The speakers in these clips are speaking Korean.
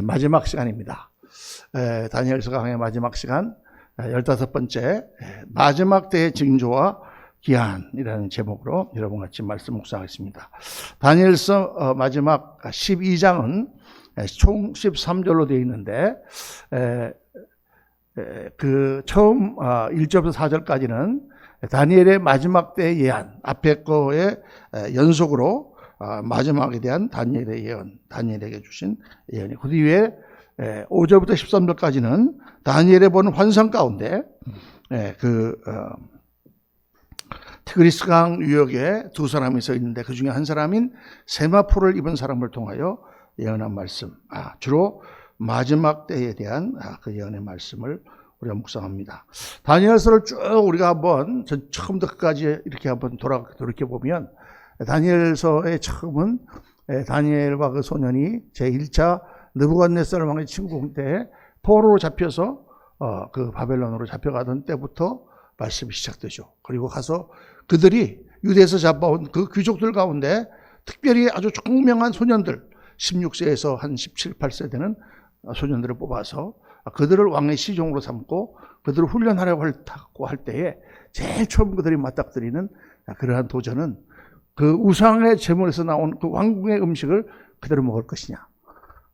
마지막 시간입니다. 다니엘서 강의 마지막 시간 15번째 마지막 때의 징조와 기한이라는 제목으로 여러분과 같이 말씀 묵상하겠습니다. 다니엘서 마지막 12장은 총 13절로 되어 있는데 그 처음 1절부터 4절까지는 다니엘의 마지막 때의 예언, 앞에 거의 연속으로 마지막에 대한 다니엘의 예언, 다니엘에게 주신 예언이, 그 뒤에 5절부터 13절까지는 다니엘의 본 환상 가운데 티그리스 강 유역에 두 사람이 서 있는데 그 중에 한 사람인 세마포를 입은 사람을 통하여 예언한 말씀, 주로 마지막 때에 대한 그 예언의 말씀을 우리가 묵상합니다. 다니엘서를 쭉 우리가 한번 처음부터 끝까지 이렇게 한번 돌이켜보면, 다니엘서의 처음은 다니엘과 그 소년이 제1차 느부갓네살 왕의 침공 때 포로로 잡혀서 그 바벨론으로 잡혀가던 때부터 말씀이 시작되죠. 그리고 가서 그들이 유대에서 잡아온 그 귀족들 가운데 특별히 아주 총명한 소년들, 16세에서 한 17, 18세 되는 소년들을 뽑아서 그들을 왕의 시종으로 삼고 그들을 훈련하려고 할 때에 제일 처음 그들이 맞닥뜨리는 그러한 도전은 그 우상의 제물에서 나온 그 왕궁의 음식을 그대로 먹을 것이냐,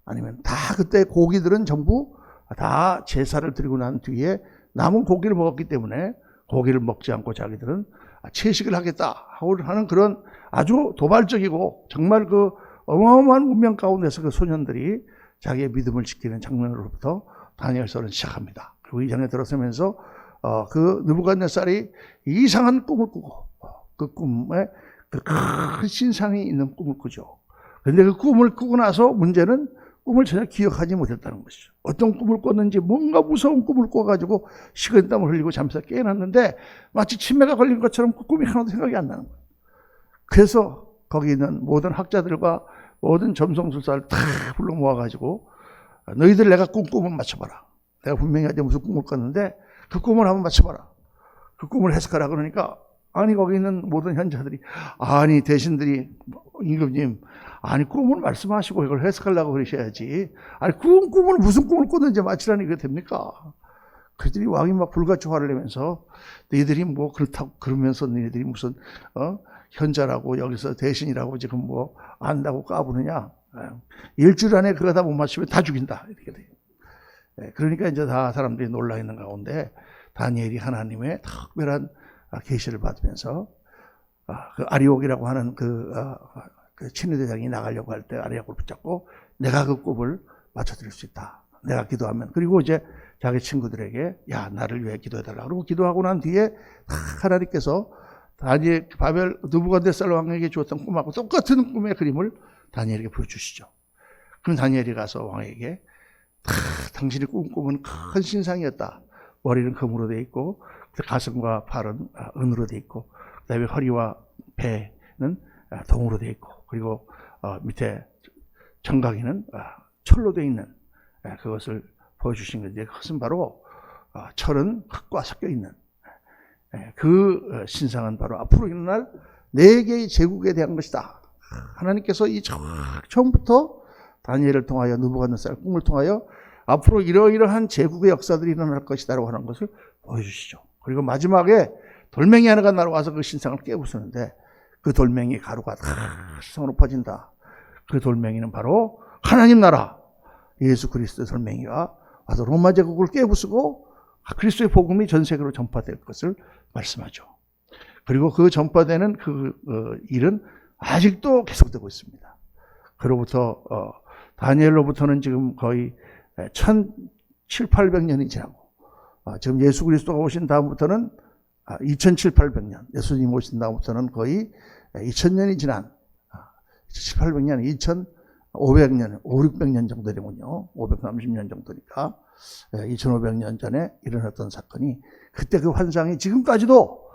아니면 다 그때 고기들은 전부 다 제사를 드리고 난 뒤에 남은 고기를 먹었기 때문에 고기를 먹지 않고 자기들은 채식을 하겠다 하는 그런 아주 도발적이고 정말 그 어마어마한 운명 가운데서 그 소년들이 자기의 믿음을 지키는 장면으로부터 다니엘서는 시작합니다. 그리고 이 장에 들어서면서 그 느부갓네살이 이상한 꿈을 꾸고 그 꿈에 그 큰 신상이 있는 꿈을 꾸죠. 그런데 그 꿈을 꾸고 나서 문제는 꿈을 전혀 기억하지 못했다는 것이죠. 어떤 꿈을 꿨는지 뭔가 무서운 꿈을 꿔가지고 식은땀을 흘리고 잠에서 깨어났는데 마치 치매가 걸린 것처럼 그 꿈이 하나도 생각이 안 나는 거예요. 그래서 거기 있는 모든 학자들과 모든 점성술사를 다 불러 모아가지고 너희들 내가 꿈을 맞춰봐라. 내가 분명히 어제 무슨 꿈을 꿨는데 그 꿈을 한번 맞춰봐라. 그 꿈을 해석하라. 그러니까 아니 거기 있는 모든 현자들이, 아니 대신들이, 임금님, 아니 꿈을 말씀하시고 이걸 해석하려고 그러셔야지. 아니 꿈을 무슨 꿈을 꿨는지 맞추라니 그게 됩니까? 그들이 왕이 막 불같이 화를 내면서 너희들이 뭐 그렇다고 그러면서 너희들이 무슨 현자라고 여기서 대신이라고 지금 뭐 안다고 까부느냐. 일주일 안에 그거 다 못 맞추면 다 죽인다. 이렇게 돼요. 그러니까 이제 다 사람들이 놀라 있는 가운데 다니엘이 하나님의 특별한 계시를 받으면서 그 아리옥이라고 하는 그 친위대장이 나가려고 할 때 아리옥을 붙잡고 내가 그 꿈을 맞춰드릴 수 있다. 내가 기도하면. 그리고 이제 자기 친구들에게 야 나를 위해 기도해달라. 그리고 기도하고 난 뒤에 하나님께서 다니엘 느부갓네살 왕에게 주었던 꿈하고 똑같은 꿈의 그림을 다니엘에게 보여주시죠. 그럼 다니엘이 가서 왕에게 당신이 꿈은 큰 신상이었다. 머리는 금으로 되어 있고 가슴과 팔은 은으로 되어 있고 그다음에 허리와 배는 동으로 되어 있고 그리고 밑에 정강이는 철로 되어 있는 그것을 보여주신 건데, 그것은 바로 철은 흙과 섞여 있는 그 신상은 바로 앞으로 일어날 4개의 제국에 대한 것이다. 하나님께서 이 처음부터 다니엘을 통하여 느부갓네살 꿈을 통하여 앞으로 이러이러한 제국의 역사들이 일어날 것이다라고 하는 것을 보여주시죠. 그리고 마지막에 돌멩이 하나가 날아와서 그 신상을 깨부수는데 그 돌멩이 가루가 다 세상으로 퍼진다. 그 돌멩이는 바로 하나님 나라 예수 그리스도의 돌멩이가 와서 로마 제국을 깨부수고 그리스도의 복음이 전 세계로 전파될 것을 말씀하죠. 그리고 그 전파되는 그 일은 아직도 계속되고 있습니다. 그로부터 다니엘로부터는 지금 거의 1700~1800년이 지나고 지금 예수 그리스도가 오신 다음부터는 2700~800년, 예수님 오신 다음부터는 거의 2000년이 지난 1700~800년, 2500년, 500~600년 정도 되군요. 530년 정도니까 2500년 전에 일어났던 사건이, 그때 그 환상이 지금까지도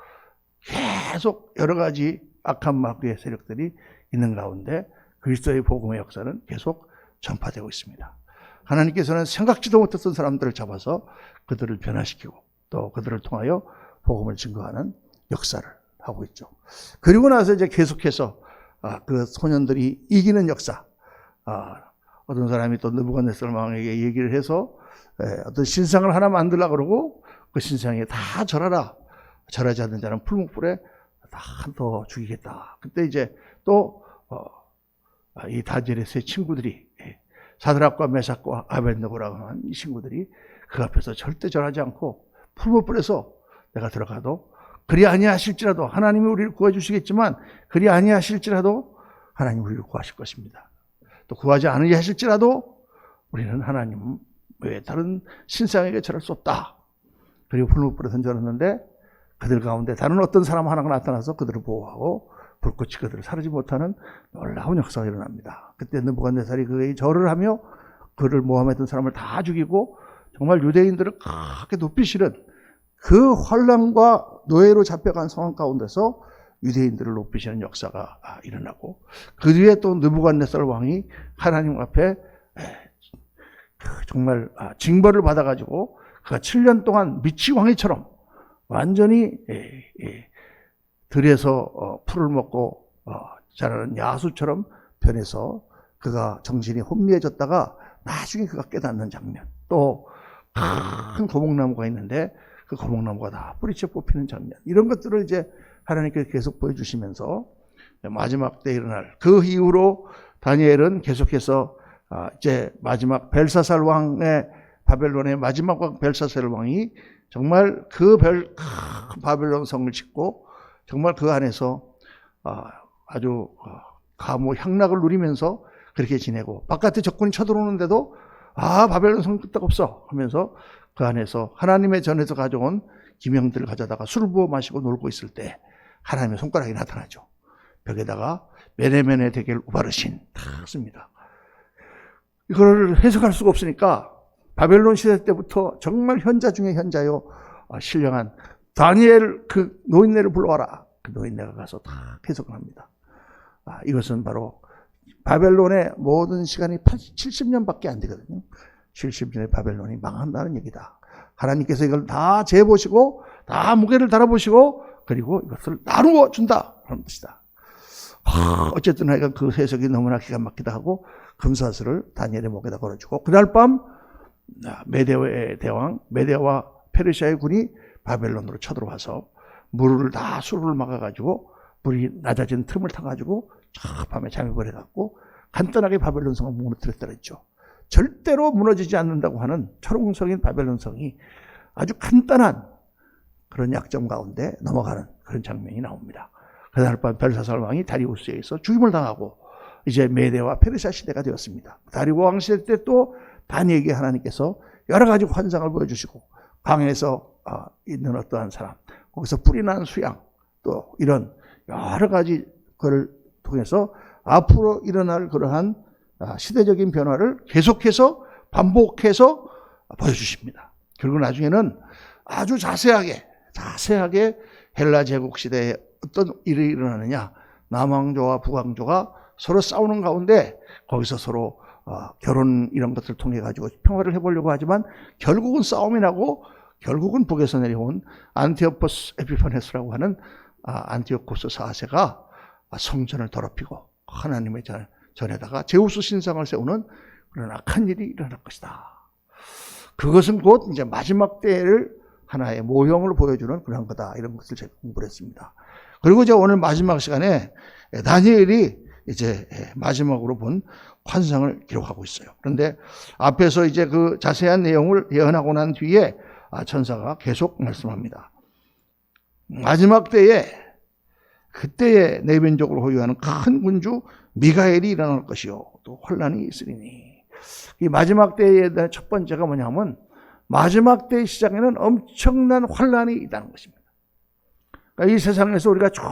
계속 여러 가지 악한 마귀의 세력들이 있는 가운데 그리스도의 복음의 역사는 계속 전파되고 있습니다. 하나님께서는 생각지도 못했던 사람들을 잡아서 그들을 변화시키고 또 그들을 통하여 복음을 증거하는 역사를 하고 있죠. 그리고 나서 이제 계속해서 그 소년들이 이기는 역사, 어떤 사람이 또 느부갓네살 왕에게 얘기를 해서 어떤 신상을 하나 만들려고 그러고 그 신상에 다 절하라. 절하지 않는 자는 풀무불에 다 더 죽이겠다. 그때 이제 또 이 다니엘의 세 친구들이 사드락과 메삭과 아벳느고라고 하는 이 친구들이 그 앞에서 절대 절하지 않고 풀무불에서 내가 들어가도 그리 아니하실지라도 하나님이 우리를 구해주시겠지만 그리 아니하실지라도 하나님 우리를 구하실 것입니다. 또 구하지 않으실지라도 우리는 하나님 외에 다른 신상에게 절할 수 없다. 그리고 풀무불에 던져놨는데 그들 가운데 다른 어떤 사람 하나가 나타나서 그들을 보호하고 불꽃이 그들을 사르지 못하는 놀라운 역사가 일어납니다. 그때 느부갓네살이 그에게 절을 하며 그를 모함했던 사람을 다 죽이고 정말 유대인들을 크게 높이 실은 그 환란과 노예로 잡혀간 상황 가운데서 유대인들을 높이시는 역사가 일어나고 그 뒤에 또 느부갓네살 왕이 하나님 앞에 정말 징벌을 받아가지고 그가 7년 동안 미치광이처럼 완전히 들에서 풀을 먹고 자라는 야수처럼 변해서 그가 정신이 혼미해졌다가 나중에 그가 깨닫는 장면, 또 큰 고목나무가 있는데 그 고목나무가 다 뿌리채 뽑히는 장면, 이런 것들을 이제 하나님께서 계속 보여주시면서 마지막 때 일어날 그 이후로 다니엘은 계속해서 이제 마지막 벨사살 왕의 바벨론의 마지막 왕 벨사살 왕이 정말 그 바벨론 성을 짓고 정말 그 안에서 아주 감호 향락을 누리면서 그렇게 지내고 바깥에 적군이 쳐들어오는데도 바벨론 성 끄떡없어 하면서 그 안에서 하나님의 전에서 가져온 기명들을 가져다가 술을 부어 마시고 놀고 있을 때 하나님의 손가락이 나타나죠. 벽에다가 메레멘의 대결 우바르신 다 씁니다. 이걸 해석할 수가 없으니까 바벨론 시대 때부터 정말 현자 중에 현자요 신령한 다니엘 그 노인네를 불러와라. 그 노인네가 가서 다 해석을 합니다. 이것은 바로 바벨론의 모든 시간이 70년밖에 안 되거든요. 70년의 바벨론이 망한다는 얘기다. 하나님께서 이걸 다 재보시고 다 무게를 달아보시고 그리고 이것을 나누어 준다 하는 뜻이다. 어쨌든 하여간 그 해석이 너무나 기가 막히다 하고 금사슬을 다니엘의 목에다 걸어주고 그날 밤 메대의 대왕 메대와 페르시아의 군이 바벨론으로 쳐들어와서 물을 다 수로를 막아가지고 물이 낮아진 틈을 타가지고 밤에 잠입을 해갖고 간단하게 바벨론 성을 무너뜨렸다 그랬죠. 절대로 무너지지 않는다고 하는 철옹성인 바벨론 성이 아주 간단한 그런 약점 가운데 넘어가는 그런 장면이 나옵니다. 그날 밤 벨사살 왕이 다리우스에 의해서 죽임을 당하고 이제 메대와 페르시아 시대가 되었습니다. 다리우 왕 시대 때 또 다니엘에게 하나님께서 여러 가지 환상을 보여주시고 강에서 있는 어떠한 사람, 거기서 뿌리 난 수양, 또 이런 여러 가지 것을 통해서 앞으로 일어날 그러한 시대적인 변화를 계속해서 반복해서 보여주십니다. 그리고 나중에는 아주 자세하게 헬라 제국 시대에 어떤 일이 일어나느냐, 남왕조와 북왕조가 서로 싸우는 가운데 거기서 서로 결혼 이런 것들을 통해 가지고 평화를 해보려고 하지만 결국은 싸움이 나고 결국은 북에서 내려온 안티오코스 에피파네스라고 하는 안티오코스 4세가 성전을 더럽히고 하나님의 전에다가 제우스 신상을 세우는 그런 악한 일이 일어날 것이다. 그것은 곧 이제 마지막 때를 하나의 모형을 보여주는 그런 거다. 이런 것을 제가 공부를 했습니다. 그리고 이제 오늘 마지막 시간에 다니엘이 이제 마지막으로 본 환상을 기록하고 있어요. 그런데 앞에서 이제 그 자세한 내용을 예언하고 난 뒤에 천사가 계속 말씀합니다. 마지막 때에 그때에 내면적으로 호유하는 큰 군주 미가엘이 일어날 것이요 또 환란이 있으리니. 이 마지막 때에 대한 첫 번째가 뭐냐면 마지막 때의 시작에는 엄청난 환란이 있다는 것입니다. 그러니까 이 세상에서 우리가 쭉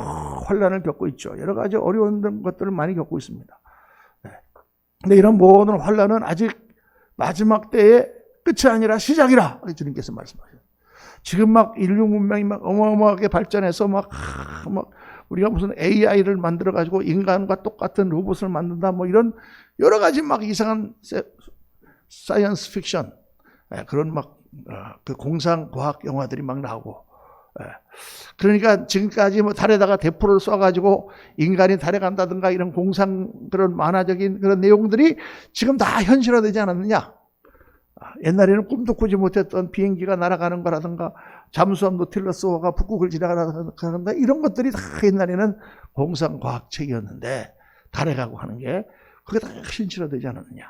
환란을 겪고 있죠. 여러 가지 어려운 것들을 많이 겪고 있습니다. 근데 이런 모든 환란은 아직 마지막 때의 끝이 아니라 시작이라 주님께서 말씀하셨어요. 지금 막 인류 문명이 막 어마어마하게 발전해서 막 우리가 무슨 AI를 만들어 가지고 인간과 똑같은 로봇을 만든다 뭐 이런 여러 가지 막 이상한 사이언스 픽션 그런 막 그 공상 과학 영화들이 막 나오고 그러니까 지금까지 뭐 달에다가 대포를 쏴가지고 인간이 달에 간다든가 이런 그런 만화적인 그런 내용들이 지금 다 현실화되지 않았느냐? 옛날에는 꿈도 꾸지 못했던 비행기가 날아가는 거라든가 잠수함 노틸러스호가 북극을 지나가는다 이런 것들이 다 옛날에는 공상과학책이었는데 달에 가고 하는 게 그게 다 현실화되지 않았느냐.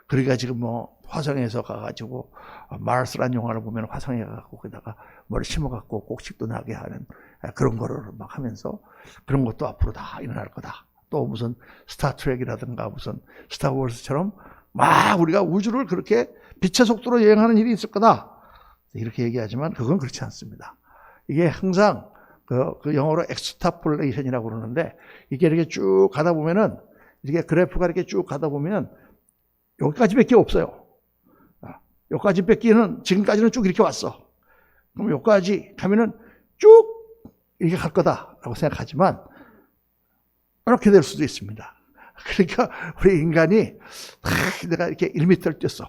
그러니까 지금 뭐 화성에서 가가지고 마르스라는 영화를 보면 화성에 가고 거기다가 뭘 심어갖고 곡식도 나게 하는 그런 거를 막 하면서 그런 것도 앞으로 다 일어날 거다. 또 무슨 스타트rek이라든가 무슨 스타워즈처럼 막 우리가 우주를 그렇게 빛의 속도로 여행하는 일이 있을 거다. 이렇게 얘기하지만 그건 그렇지 않습니다. 이게 항상 그 영어로 엑스트라폴레이션이라고 그러는데 이게 이렇게 쭉 가다 보면은 이게 그래프가 이렇게 쭉 가다 보면 여기까지밖에 없어요. 여기까지밖에는 지금까지는 쭉 이렇게 왔어. 그럼 여기까지 가면은 쭉 이렇게 갈 거다라고 생각하지만 이렇게 될 수도 있습니다. 그러니까 우리 인간이 내가 이렇게 1m를 뛰었어.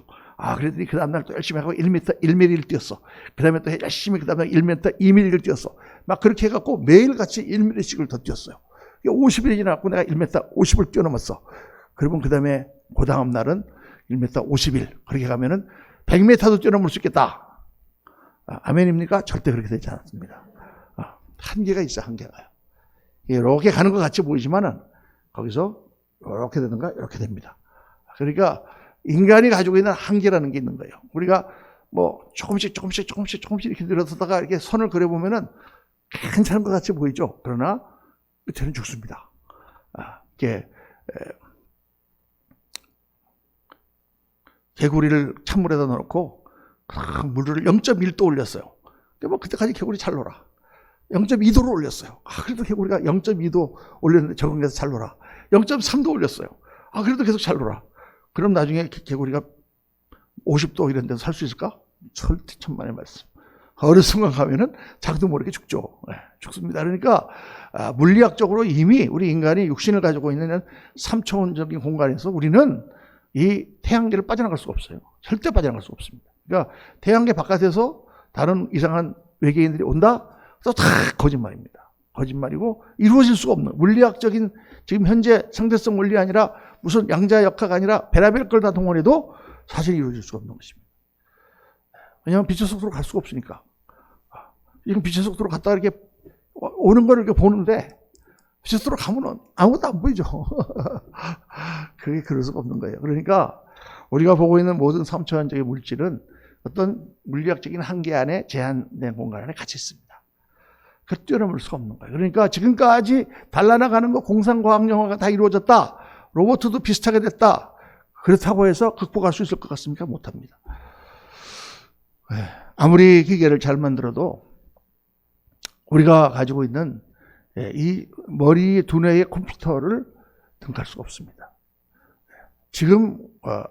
그랬더니 그 다음날 또 열심히 하고 1m를 뛰었어. 그 다음에 또 열심히 그 다음에 1m, 2mm를 뛰었어. 막 그렇게 해갖고 매일같이 1mm씩을 더 뛰었어요. 50일이 지나고 내가 1m 50을 뛰어넘었어. 그러면 그 다음에 그 다음 날은 1m 50일. 그렇게 가면은 100m도 뛰어넘을 수 있겠다. 아멘입니까? 절대 그렇게 되지 않았습니다. 한계가 있어, 한계가요. 이렇게 가는 것 같이 보이지만은 거기서 이렇게 되는가? 이렇게 됩니다. 그러니까 인간이 가지고 있는 한계라는 게 있는 거예요. 우리가 뭐 조금씩 이렇게 늘어서다가 이렇게 선을 그려보면은 괜찮은 것 같이 보이죠. 그러나 끝에는 죽습니다. 이게 개구리를 찬물에다 넣어놓고 물을 0.1도 올렸어요. 뭐 그때까지 개구리 잘 놀아. 0.2도로 올렸어요. 그래도 개구리가 0.2도 올렸는데 적응해서 잘 놀아. 0.3도 올렸어요. 그래도 계속 잘 놀아. 그럼 나중에 개구리가 50도 이런 데서 살 수 있을까? 절대 천만의 말씀. 어느 순간 가면은 자기도 모르게 죽죠. 죽습니다. 그러니까 물리학적으로 이미 우리 인간이 육신을 가지고 있는 3차원적인 공간에서 우리는 이 태양계를 빠져나갈 수가 없어요. 절대 빠져나갈 수가 없습니다. 그러니까 태양계 바깥에서 다른 이상한 외계인들이 온다? 그래서 다 거짓말입니다. 거짓말이고 이루어질 수가 없는 물리학적인 지금 현재 상대성 원리 아니라 무슨 양자역학가 아니라 베라벨 걸 다 동원해도 사실 이루어질 수가 없는 것입니다. 왜냐하면 빛의 속도로 갈 수가 없으니까. 이건 빛의 속도로 갔다가 이렇게 오는 걸 이렇게 보는데 빛의 속도로 가면 아무것도 안 보이죠. 그게 그럴 수가 없는 거예요. 그러니까 우리가 보고 있는 모든 3차원적인 물질은 어떤 물리학적인 한계 안에 제한된 공간 안에 갇혀 있습니다. 그 뛰어넘을 수가 없는 거예요. 그러니까 지금까지 달라나가는 거 공상과학 영화가 다 이루어졌다. 로봇도 비슷하게 됐다. 그렇다고 해서 극복할 수 있을 것 같습니까? 못합니다. 아무리 기계를 잘 만들어도 우리가 가지고 있는 이 머리 두뇌의 컴퓨터를 등할 수가 없습니다. 지금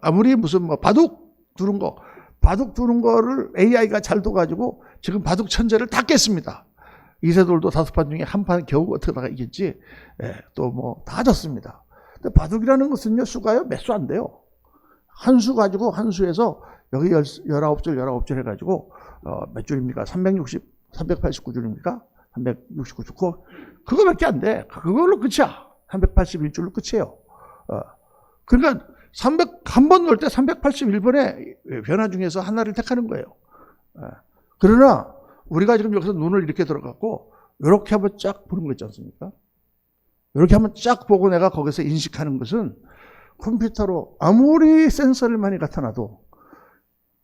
아무리 무슨 뭐 바둑 두는 거를 AI가 잘 둬가지고 지금 바둑 천재를 다 깼습니다. 이세돌도 5판 중에 한 판 겨우 어떻게다가 이겼지. 또 뭐 다 졌습니다. 근데 바둑이라는 것은요, 수가요 몇 수 안 돼요. 한 수 가지고 한 수에서 여기 19줄 해가지고 몇 줄입니까? 389줄입니까? 369줄. 그거밖에 안 돼. 그걸로 끝이야. 381줄로 끝이에요. 그러니까 한 번 넣을 때 381번의 변화 중에서 하나를 택하는 거예요. 그러나 우리가 지금 여기서 눈을 이렇게 들어갔고 이렇게 한번 쫙 보는 거 있지 않습니까? 이렇게 한번 쫙 보고 내가 거기서 인식하는 것은 컴퓨터로 아무리 센서를 많이 갖다 놔도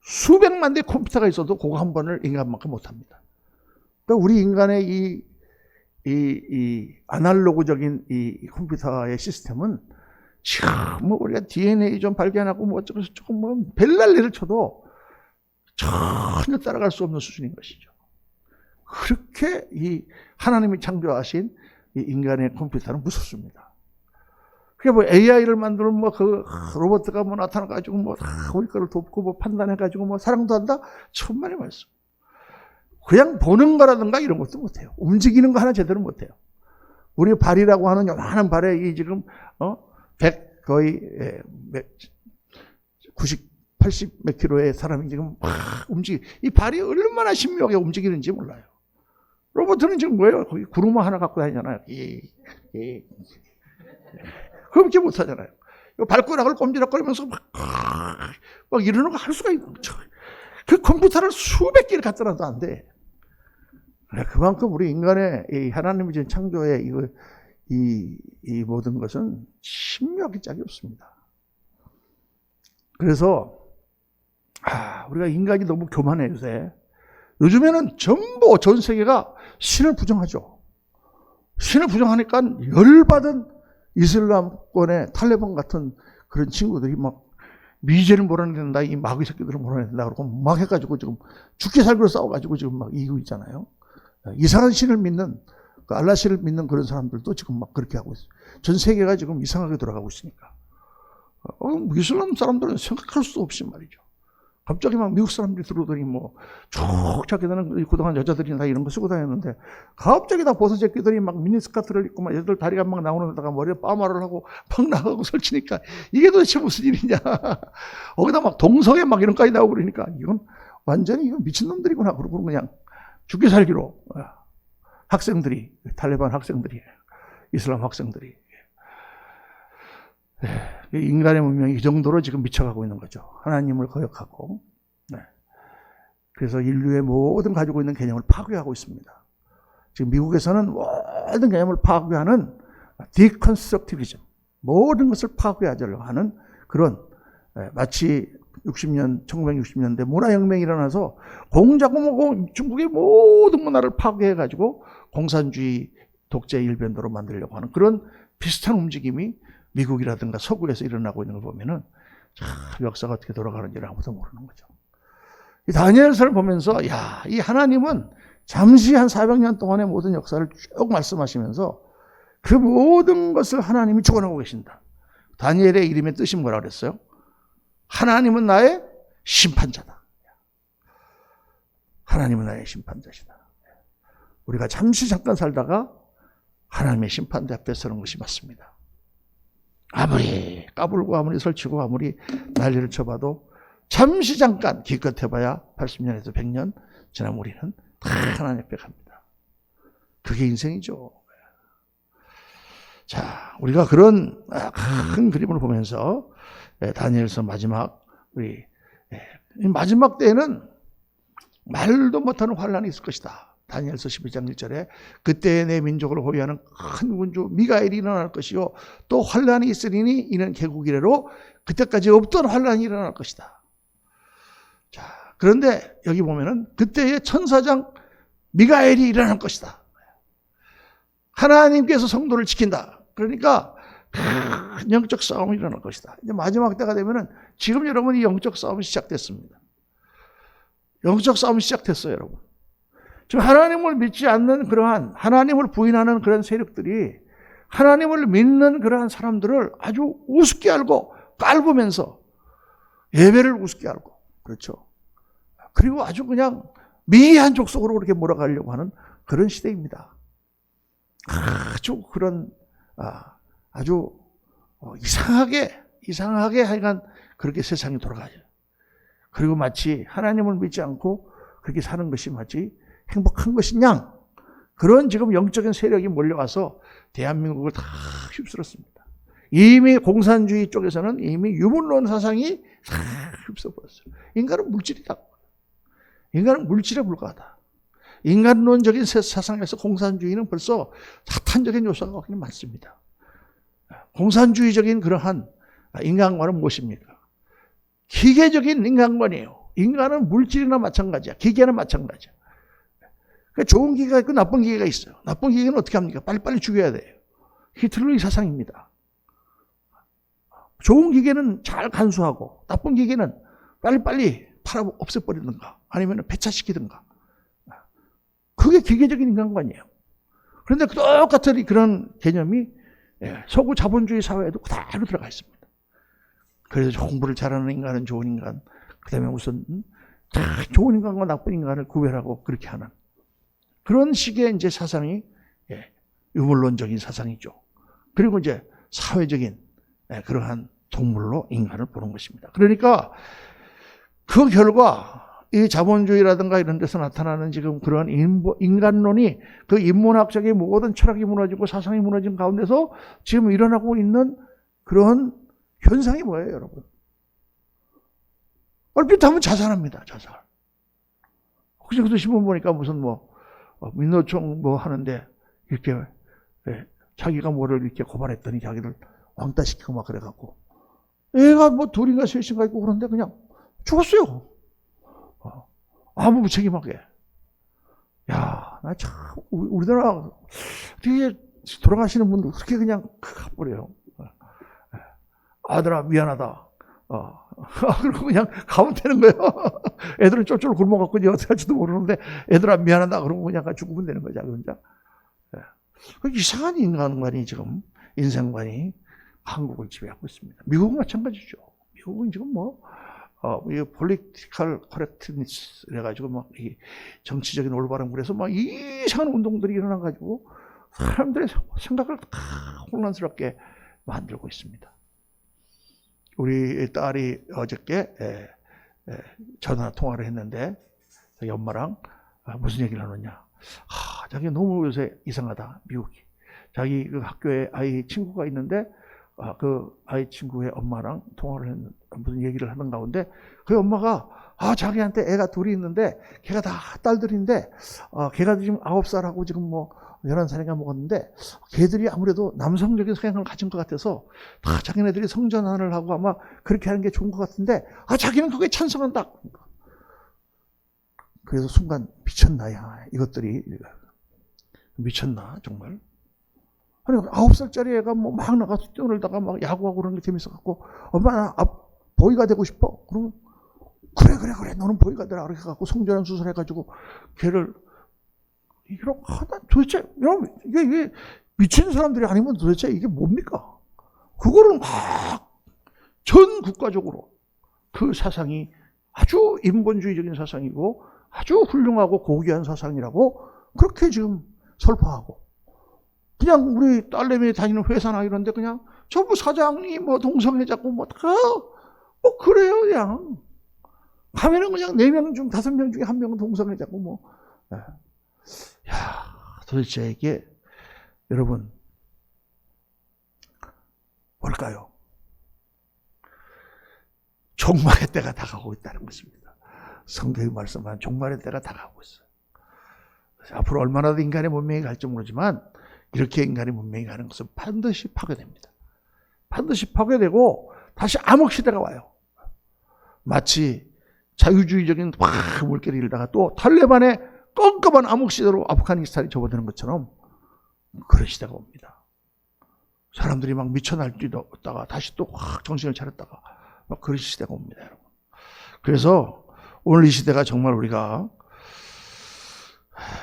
수백만 대의 컴퓨터가 있어도 그거 한 번을 인간만큼 못합니다. 그러니까 우리 인간의 이 아날로그적인 이 컴퓨터의 시스템은 참 뭐 우리가 DNA 좀 발견하고 뭐 어쩌고 저쩌고 뭐 별난리를 쳐도 전혀 따라갈 수 없는 수준인 것이죠. 그렇게 이 하나님이 창조하신 이 인간의 컴퓨터는 무섭습니다. 그게 뭐 AI를 만들면 뭐 그 로봇가 뭐 나타나가지고 뭐 우리 거를 돕고 뭐 판단해가지고 뭐 사랑도 한다? 천만의 말씀. 그냥 보는 거라든가 이런 것도 못해요. 움직이는 거 하나 제대로 못해요. 우리 발이라고 하는 요만한 발에 이 지금 100 거의 90, 80 몇 킬로의 사람이 지금 막 이 발이 얼마나 신묘하게 움직이는지 몰라요. 로봇은 지금 뭐예요? 거기 구르마 하나 갖고 다니잖아요. 그렇게 못하잖아요. 발가락을 꼼지락거리면서 막 이러는 거 할 수가 있는 거죠. 그 컴퓨터를 수백 개를 갖다 놔도 안 돼. 그만큼 우리 인간의 이 하나님이 준 창조의 이 모든 것은 신묘하기 짝이 없습니다. 그래서 우리가 인간이 너무 교만해 요새. 요즘에는 전부 전 세계가 신을 부정하죠. 신을 부정하니까 열받은 이슬람권의 탈레반 같은 그런 친구들이 막 미제를 몰아낸다, 이 마귀 새끼들을 몰아낸다 그러고 막 해가지고 지금 죽게 살기로 싸워가지고 지금 막 이기고 있잖아요. 이상한 신을 믿는, 그 알라 신을 믿는 그런 사람들도 지금 막 그렇게 하고 있어요. 전 세계가 지금 이상하게 돌아가고 있으니까. 이슬람 사람들은 생각할 수 없이 말이죠. 갑자기 막 미국 사람들이 들어오더니 뭐 쭉 자기들은 그동안 여자들이 다 이런 거 쓰고 다녔는데 갑자기 다 버섯 새끼들이 막 미니스커트를 입고 막 여자들 다리가 막 나오는 데다가 머리에 파마를 하고 막 나가고 설치니까 이게 도대체 무슨 일이냐. 거기다 막 동성애 막 이런 까지 나오고 그러니까 이건 완전히 이건 미친놈들이구나. 그러고 그냥 죽게 살기로 학생들이, 탈레반 학생들이, 이슬람 학생들이. 인간의 문명이 이 정도로 지금 미쳐가고 있는 거죠. 하나님을 거역하고. 그래서 인류의 모든 가지고 있는 개념을 파괴하고 있습니다. 지금 미국에서는 모든 개념을 파괴하는 디컨스트럭티비즘, 모든 것을 파괴하려고 하는 그런, 마치 1960년대 문화혁명이 일어나서 공작공하고 중국의 모든 문화를 파괴해가지고 공산주의 독재 일변도로 만들려고 하는 그런 비슷한 움직임이 미국이라든가 서구에서 일어나고 있는 걸 보면은 참 역사가 어떻게 돌아가는지를 아무도 모르는 거죠. 이 다니엘서를 보면서 이 하나님은 잠시 한 400년 동안의 모든 역사를 쭉 말씀하시면서 그 모든 것을 하나님이 주관하고 계신다. 다니엘의 이름의 뜻이 뭐라 그랬어요? 하나님은 나의 심판자다. 하나님은 나의 심판자시다. 우리가 잠깐 살다가 하나님의 심판대 앞에 서는 것이 맞습니다. 아무리 까불고 아무리 설치고 아무리 난리를 쳐봐도 잠깐 기껏 해봐야 80년에서 100년 지나면 우리는 다 하나님 앞에 갑니다. 그게 인생이죠. 자, 우리가 그런 큰 그림을 보면서 다니엘서 마지막 마지막 때에는 말도 못하는 환란이 있을 것이다. 다니엘서 11장 1절에 그때에 내 민족을 호위하는 큰 군주 미가엘이 일어날 것이요 또 환란이 있으리니 이는 개국 이래로 그때까지 없던 환란이 일어날 것이다. 자, 그런데 여기 보면은 그때의 천사장 미가엘이 일어날 것이다. 하나님께서 성도를 지킨다. 그러니까 큰 영적 싸움이 일어날 것이다. 이제 마지막 때가 되면은 지금 여러분이 영적 싸움이 시작됐습니다. 영적 싸움이 시작됐어요, 여러분. 지금 하나님을 믿지 않는 그러한 하나님을 부인하는 그런 세력들이 하나님을 믿는 그러한 사람들을 아주 우습게 알고 깔보면서 예배를 우습게 알고 그렇죠. 그리고 아주 그냥 미개한 족속으로 그렇게 몰아가려고 하는 그런 시대입니다. 아주 그런 아주 이상하게 하여간 그렇게 세상이 돌아가죠. 그리고 마치 하나님을 믿지 않고 그렇게 사는 것이 마치 행복한 것이냐? 그런 지금 영적인 세력이 몰려와서 대한민국을 다 휩쓸었습니다. 이미 공산주의 쪽에서는 이미 유물론 사상이 다 휩쓸어버렸어요. 인간은 물질이다. 인간은 물질에 불과하다. 인간론적인 사상에서 공산주의는 벌써 사탄적인 요소가 굉장히 많습니다. 공산주의적인 그러한 인간관은 무엇입니까? 기계적인 인간관이에요. 인간은 물질이나 마찬가지야. 기계나 마찬가지야. 좋은 기계가 있고 나쁜 기계가 있어요. 나쁜 기계는 어떻게 합니까? 빨리빨리 죽여야 돼요. 히틀러의 사상입니다. 좋은 기계는 잘 간수하고 나쁜 기계는 빨리빨리 팔아 없애버리든가 아니면 폐차시키든가. 그게 기계적인 인간관이에요. 그런데 똑같은 그런 개념이 서구 자본주의 사회에도 그대로 들어가 있습니다. 그래서 공부를 잘하는 인간은 좋은 인간, 그 다음에 우선 좋은 인간과 나쁜 인간을 구별하고 그렇게 하는 그런 식의 이제 사상이 유물론적인 사상이죠. 그리고 이제 사회적인 그러한 동물로 인간을 보는 것입니다. 그러니까 그 결과 이 자본주의라든가 이런 데서 나타나는 지금 그런 인간론이 그 인문학적인 모든 철학이 무너지고 사상이 무너진 가운데서 지금 일어나고 있는 그런 현상이 뭐예요, 여러분? 얼핏 하면 자살합니다, 자살. 혹시 그도 신문 보니까 무슨 민노총 하는데 이렇게 자기가 뭐를 이렇게 고발했더니 자기를 왕따시키고 막 그래갖고 애가 둘인가 셋인가 있고 그런데 그냥 죽었어요. 아무 무책임하게. 야, 나 참, 우리나라 되게 돌아가시는 분들 그렇게 그냥 가버려요. 아들아, 미안하다. 그리고 그냥 가면 되는 거예요. 애들은 쫄쫄 굶어갖고 이제 어떻게 할지도 모르는데, 애들아, 미안하다. 그러고 그냥 죽으면 되는 거죠, 혼자. 이상한 인간관이 지금, 인생관이 한국을 지배하고 있습니다. 미국은 마찬가지죠. 미국은 지금 이 political correctness 그래가지고 이 정치적인 올바름 그래서 이상한 운동들이 일어나가지고 사람들의 생각을 다 혼란스럽게 만들고 있습니다. 우리 딸이 어저께 전화 통화를 했는데 자기 엄마랑 무슨 얘기를 하느냐. 자기 너무 요새 이상하다, 미국이. 자기 그 학교에 아이 친구가 있는데 그 아이 친구의 엄마랑 통화를 했는 무슨 얘기를 하는 가운데 그 엄마가 자기한테 애가 둘이 있는데 걔가 다 딸들인데 걔가 지금 9살하고 지금 11살인가 먹었는데 걔들이 아무래도 남성적인 성향을 가진 것 같아서 다 자기네들이 성전환을 하고 아마 그렇게 하는 게 좋은 것 같은데 자기는 그게 찬성한다. 그래서 순간 미쳤나, 야, 이것들이 미쳤나 정말. 아니 9살짜리 애가 막 나가서 뛰어놀다가 막 야구하고 그런 게 재밌어갖고 엄마 나 보이가 되고 싶어. 그러면 그래 너는 보이가 되라. 그렇게 해갖고 성전환 수술해가지고 걔를 이런 도대체 이게 미친 사람들이 아니면 도대체 이게 뭡니까? 그거를 막 전 국가적으로 그 사상이 아주 인본주의적인 사상이고 아주 훌륭하고 고귀한 사상이라고 그렇게 지금 설파하고 그냥 우리 딸내미 다니는 회사나 이런데 그냥 전부 사장이 동성애 잡고 그래요 그냥 가면은 그냥 4명 중 5명 중에 1명은 동성애 잡고 도대체 이게 여러분 뭘까요? 종말의 때가 다가오고 있다는 것입니다. 성경이 말씀한 종말의 때가 다가오고 있어요. 앞으로 얼마나 더 인간의 문명이 갈지 모르지만 이렇게 인간의 문명이 가는 것은 반드시 파괴됩니다. 반드시 파괴되고 다시 암흑시대가 와요. 마치 자유주의적인 물결이 일다가 또 탈레반의 껌껌한 암흑시대로 아프가니스탄이 접어드는 것처럼 그런 시대가 옵니다. 사람들이 막 미쳐 날뛰다가 다시 또 확 정신을 차렸다가 막 그런 시대가 옵니다, 여러분. 그래서 오늘 이 시대가 정말 우리가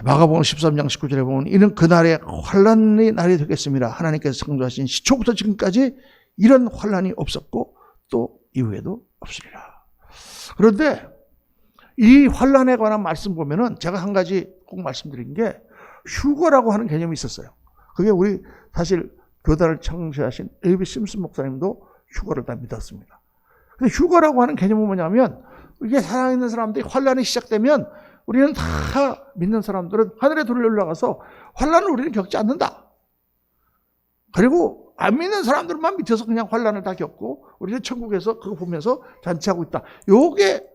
마가복음 13장 19절에 보면 이는 그날의 환난의 날이 되겠습니다. 하나님께서 창조하신 시초부터 지금까지 이런 환난이 없었고 또 이후에도 없으리라. 그런데 이 환난에 관한 말씀 보면은 제가 한 가지 꼭 말씀드린 게 휴거라고 하는 개념이 있었어요. 그게 우리 사실 교단을 창시하신 A.B. 심슨 목사님도 휴거를 다 믿었습니다. 근데 휴거라고 하는 개념은 뭐냐면 이게 살아있는 사람들이 환난이 시작되면 우리는 다 믿는 사람들은 하늘에 둘러 올라가서 환난을 우리는 겪지 않는다. 그리고 안 믿는 사람들만 밑에서 그냥 환난을 다 겪고 우리는 천국에서 그거 보면서 잔치하고 있다. 요게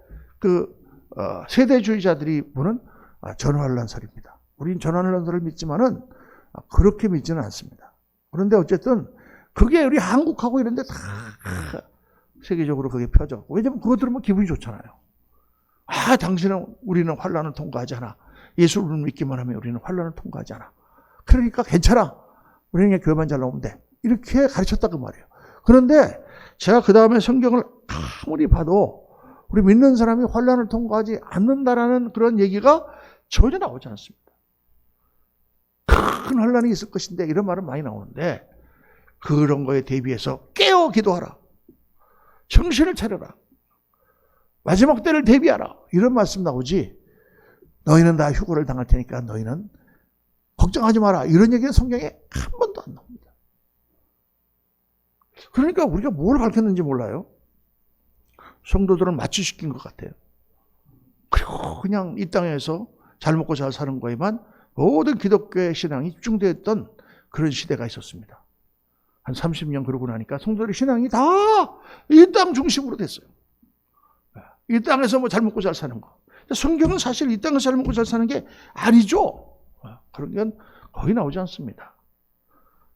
세대주의자들이 보는 전환란설입니다. 우리는 전환란설을 믿지만은 그렇게 믿지는 않습니다. 그런데 어쨌든 그게 우리 한국하고 이런 데 다 세계적으로 그게 펴졌고 왜냐면 그거 들으면 기분이 좋잖아요. 우리는 환난을 통과하지 않아. 예수를 믿기만 하면 우리는 환난을 통과하지 않아. 그러니까 괜찮아. 우리는 그냥 교회만 잘 나오면 돼. 이렇게 가르쳤다 그 말이에요. 그런데 제가 그 다음에 성경을 아무리 봐도 우리 믿는 사람이 환난을 통과하지 않는다라는 그런 얘기가 전혀 나오지 않습니다. 큰 환난이 있을 것인데 이런 말은 많이 나오는데 그런 거에 대비해서 깨어 기도하라. 정신을 차려라. 마지막 때를 대비하라. 이런 말씀 나오지. 너희는 다 휴거를 당할 테니까 너희는 걱정하지 마라. 이런 얘기는 성경에 한 번도 안 나옵니다. 그러니까 우리가 뭘 가르쳤는지 몰라요. 성도들은 마취시킨 것 같아요. 그리고 그냥 이 땅에서 잘 먹고 잘 사는 거에만 모든 기독교의 신앙이 집중되어 있던 그런 시대가 있었습니다. 한 30년 그러고 나니까 성도들의 신앙이 다 이 땅 중심으로 됐어요. 이 땅에서 뭐 잘 먹고 잘 사는 거. 성경은 사실 이 땅에서 잘 먹고 잘 사는 게 아니죠. 그런 건 거의 나오지 않습니다.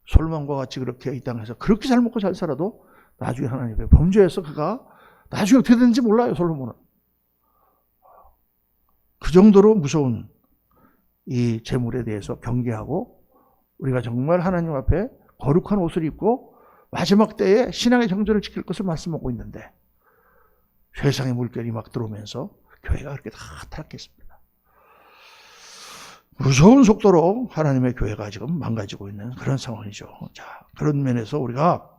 솔몬과 같이 그렇게 이 땅에서 그렇게 잘 먹고 잘 살아도 나중에 하나님의 범죄해서 그가 나중에 어떻게 되는지 몰라요, 솔로몬은. 그 정도로 무서운 이 재물에 대해서 경계하고 우리가 정말 하나님 앞에 거룩한 옷을 입고 마지막 때에 신앙의 정절을 지킬 것을 말씀하고 있는데 세상의 물결이 막 들어오면서 교회가 그렇게 다 타락했습니다. 무서운 속도로 하나님의 교회가 지금 망가지고 있는 그런 상황이죠. 자, 그런 면에서 우리가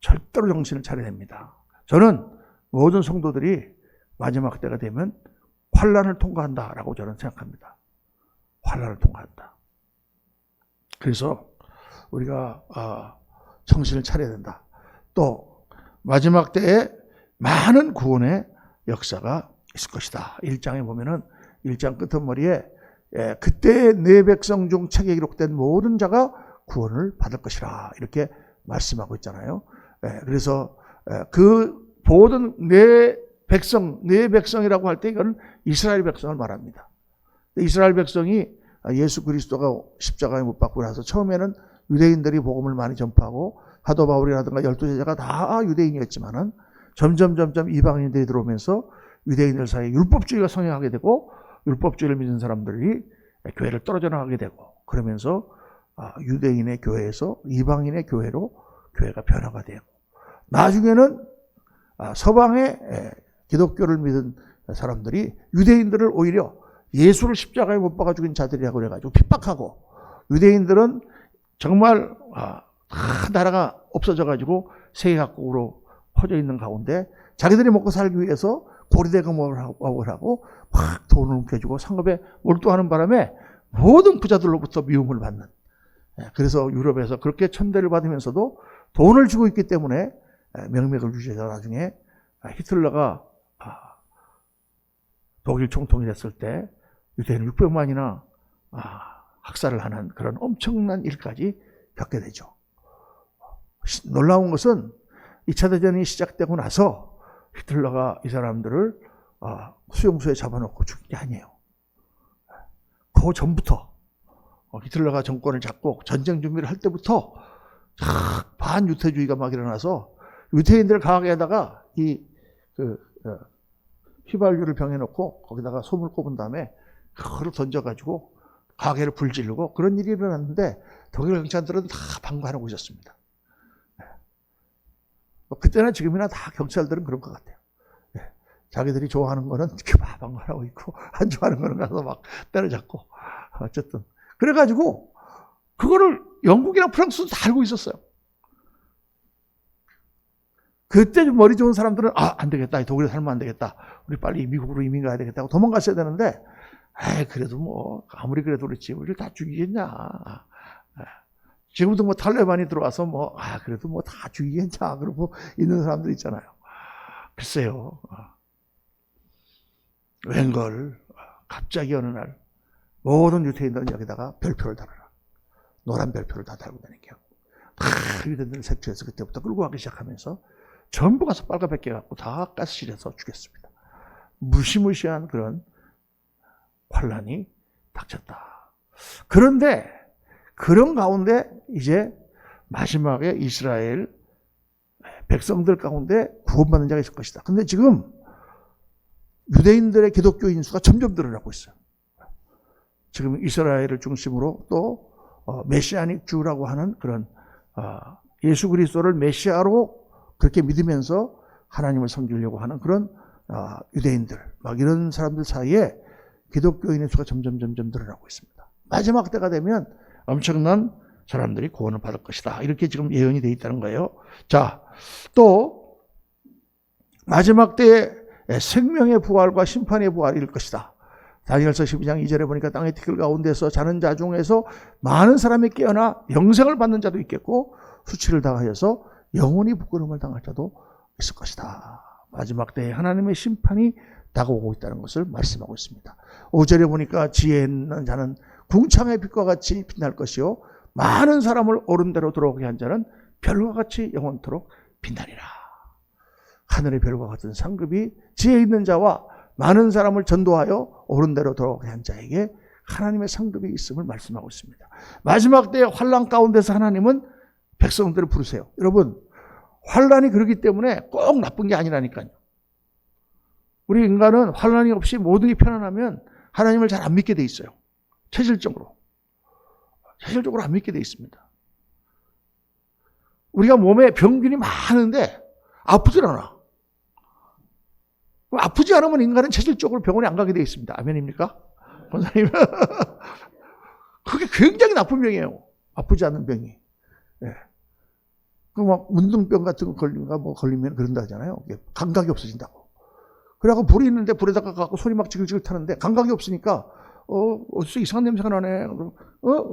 절대로 정신을 차려야 됩니다. 저는 모든 성도들이 마지막 때가 되면 환난을 통과한다라고 저는 생각합니다. 환난을 통과한다. 그래서 우리가 정신을 차려야 된다. 또 마지막 때에 많은 구원의 역사가 있을 것이다. 1장에 보면은 1장 끝머리에 그때 내 백성 중 책에 기록된 모든 자가 구원을 받을 것이라 이렇게 말씀하고 있잖아요. 그래서 그 모든 내 백성이라고 할 때 이건 이스라엘 백성을 말합니다. 이스라엘 백성이 예수 그리스도가 십자가에 못 박고 나서 처음에는 유대인들이 복음을 많이 전파하고 사도 바울이라든가 12제자가 다 유대인이었지만은 점점 이방인들이 들어오면서 유대인들 사이에 율법주의가 성행하게 되고 율법주의를 믿는 사람들이 교회를 떨어져 나가게 되고 그러면서 유대인의 교회에서 이방인의 교회로 교회가 변화가 되고 나중에는 서방의 기독교를 믿은 사람들이 유대인들을 오히려 예수를 십자가에 못 박아 죽인 자들이라고 그래가지고 핍박하고 유대인들은 정말 나라가 없어져가지고 세계각국으로 퍼져 있는 가운데 자기들이 먹고 살기 위해서 고리대금을 하고 막 돈을 움켜주고 상급에 몰두하는 바람에 모든 부자들로부터 미움을 받는. 그래서 유럽에서 그렇게 천대를 받으면서도 돈을 주고 있기 때문에 명맥을 유지해서 나중에 히틀러가 독일 총통이 됐을 때 유대인 600만이나 학살을 하는 그런 엄청난 일까지 겪게 되죠. 놀라운 것은 2차 대전이 시작되고 나서 히틀러가 이 사람들을 수용소에 잡아놓고 죽인 게 아니에요. 그 전부터 히틀러가 정권을 잡고 전쟁 준비를 할 때부터 반유태주의가 막 일어나서 유태인들을 강하게다가 휘발유를 병에 넣고 거기다가 솜을 꼽은 다음에 그거를 던져가지고 가게를 불지르고 그런 일이 일어났는데 독일 경찰들은 다 방관하고 있었습니다. 그때나 지금이나 다 경찰들은 그런 것 같아요. 자기들이 좋아하는 거는 방관하고 있고 안 좋아하는 거는 가서 막 때려잡고 어쨌든 그래가지고 그거를 영국이랑 프랑스도 다 알고 있었어요. 그때 좀 머리 좋은 사람들은 안 되겠다. 독일에 살면 안 되겠다. 우리 빨리 미국으로 이민 가야 되겠다고 도망갔어야 되는데 그래도 뭐 아무리 그래도 그렇지 우리를 다 죽이겠냐. 지금도 뭐 탈레반이 들어와서 그래도 뭐 다 죽이겠냐. 그러고 있는 사람들 있잖아요. 글쎄요. 웬걸 갑자기 어느 날 모든 유태인들은 여기다가 별표를 달아라. 노란 별표를 다 달고 다니게요. 유대인들을 색출해서 그때부터 끌고 가기 시작하면서 전부 가서 빨갛게 갖고 다 가스실에서 죽였습니다. 무시무시한 그런 환란이 닥쳤다. 그런데 그런 가운데 이제 마지막에 이스라엘 백성들 가운데 구원받는 자가 있을 것이다. 근데 지금 유대인들의 기독교인 수가 점점 늘어나고 있어요. 지금 이스라엘을 중심으로 또 메시아닉 주라고 하는 그런 예수 그리스도를 메시아로 그렇게 믿으면서 하나님을 섬기려고 하는 그런 유대인들 막 이런 사람들 사이에 기독교인의 수가 점점 늘어나고 있습니다. 마지막 때가 되면 엄청난 사람들이 구원을 받을 것이다. 이렇게 지금 예언이 되어 있다는 거예요. 자, 또 마지막 때에 생명의 부활과 심판의 부활일 것이다. 다니엘서 12장 2절에 보니까 땅의 티끌 가운데서 자는 자 중에서 많은 사람이 깨어나 영생을 받는 자도 있겠고 수치를 당하여서 영원히 부끄러움을 당할 자도 있을 것이다. 마지막 때에 하나님의 심판이 다가오고 있다는 것을 말씀하고 있습니다. 5절에 보니까 지혜 있는 자는 궁창의 빛과 같이 빛날 것이요 많은 사람을 옳은 대로 들어오게 한 자는 별과 같이 영원토록 빛나리라. 하늘의 별과 같은 상급이 지혜 있는 자와 많은 사람을 전도하여 옳은 대로 들어오게 한 자에게 하나님의 상급이 있음을 말씀하고 있습니다. 마지막 때의 환난 가운데서 하나님은 백성들을 부르세요. 여러분, 환난이 그렇기 때문에 꼭 나쁜 게 아니라니까요. 우리 인간은 환난이 없이 모든 게 편안하면 하나님을 잘 안 믿게 돼 있어요. 체질적으로 안 믿게 돼 있습니다. 우리가 몸에 병균이 많은데 아프질 않아. 아프지 않으면 인간은 체질적으로 병원에 안 가게 돼 있습니다. 아멘입니까? 권사님. 그게 굉장히 나쁜 병이에요. 아프지 않은 병이. 예. 막 문둥병 같은 거 걸리면 그런다 하잖아요. 감각이 없어진다고. 그래갖고 불이 있는데 불에다가 갖고 손이 막 지글지글 타는데 감각이 없으니까 어디서 이상한 냄새가 나네.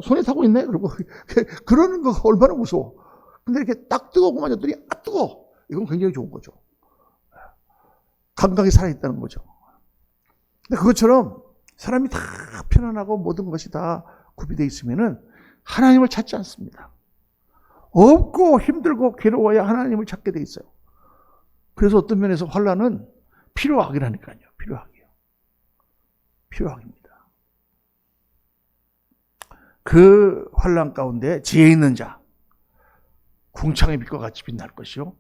손에 타고 있네. 그러고 그러는 거 얼마나 무서워. 근데 이렇게 딱 뜨거워 맞았더니 뜨거워. 이건 굉장히 좋은 거죠. 감각이 살아있다는 거죠. 근데 그것처럼 사람이 다 편안하고 모든 것이 다 구비되어 있으면은 하나님을 찾지 않습니다. 없고 힘들고 괴로워야 하나님을 찾게 돼 있어요. 그래서 어떤 면에서 환난은 필요하기라니까요. 필요합니다. 그 환난 가운데 지혜 있는 자, 궁창의 빛과 같이 빛날 것이요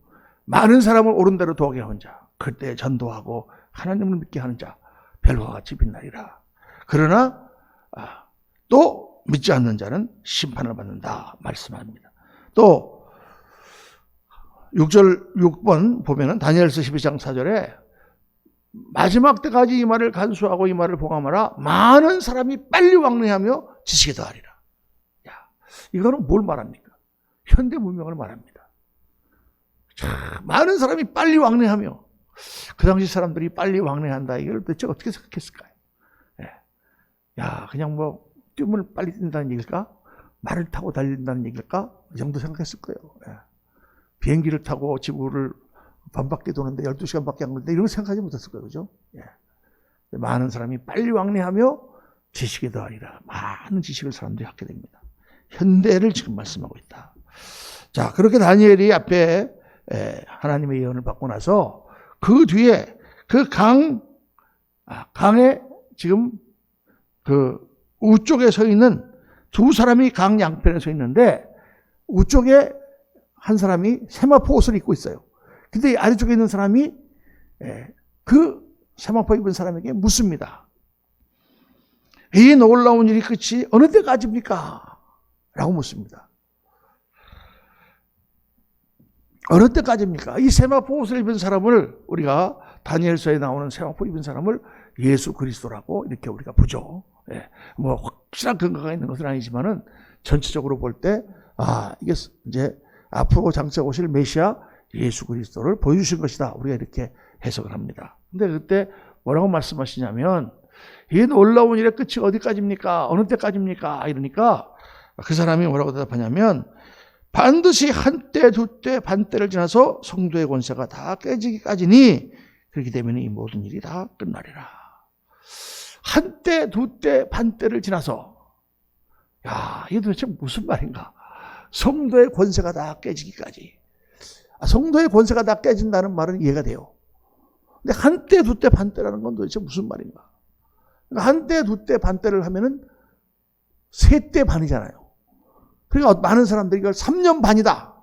많은 사람을 옳은 대로 도하게 하는 자, 그때 전도하고 하나님을 믿게 하는 자, 별과 같이 빛나리라. 그러나 또 믿지 않는 자는 심판을 받는다 말씀합니다. 또 6번 보면은 다니엘서 12장 4절에 마지막 때까지 이 말을 간수하고 이 말을 봉함하라. 많은 사람이 빨리 왕래하며 지식에 더하리라. 야, 이거는 뭘 말합니까? 현대 문명을 말합니다. 참, 많은 사람이 빨리 왕래하며 그 당시 사람들이 빨리 왕래한다. 이걸 도대체 어떻게 생각했을까요? 예. 야, 그냥 뜀을 빨리 뛴다는 얘기일까? 말을 타고 달린다는 얘기일까? 이 정도 생각했을 거예요. 예. 비행기를 타고 지구를 반바퀴 도는데 12시간밖에 안 걸리는데 이런 거 생각하지 못했을 거예요. 그죠? 예. 많은 사람이 빨리 왕래하며 지식에 더하리라. 많은 지식을 사람들이 갖게 됩니다. 현대를 지금 말씀하고 있다. 자, 그렇게 다니엘이 앞에 하나님의 예언을 받고 나서 그 뒤에 그 강에 지금 그 우쪽에 서 있는 두 사람이 강 양편에 서 있는데 우쪽에 한 사람이 세마포 옷을 입고 있어요. 근데 아래쪽에 있는 사람이 그 세마포 입은 사람에게 묻습니다. 이 놀라운 일이 끝이 어느 때까지입니까? 라고 묻습니다. 어느 때까지입니까? 이 세마포 옷을 입은 사람을 우리가 다니엘서에 나오는 세마포 입은 사람을 예수 그리스도라고 이렇게 우리가 보죠. 예. 확실한 근거가 있는 것은 아니지만은 전체적으로 볼 때 이게 이제 앞으로 장차 오실 메시아 예수 그리스도를 보여주신 것이다. 우리가 이렇게 해석을 합니다. 근데 그때 뭐라고 말씀하시냐면 이 놀라운 일의 끝이 어디까지입니까? 어느 때까지입니까? 이러니까 그 사람이 뭐라고 대답하냐면 반드시 한때, 두때, 반때를 지나서 성도의 권세가 다 깨지기까지니 그렇게 되면 이 모든 일이 다 끝나리라. 한때, 두때, 반때를 지나서 이게 도대체 무슨 말인가? 성도의 권세가 다 깨지기까지. 성도의 권세가 다 깨진다는 말은 이해가 돼요. 근데 한때, 두때, 반때라는 건 도대체 무슨 말인가? 그러니까 한때, 두때, 반때를 하면은 세 때 반이잖아요. 그러니까 많은 사람들이 이걸 3년 반이다.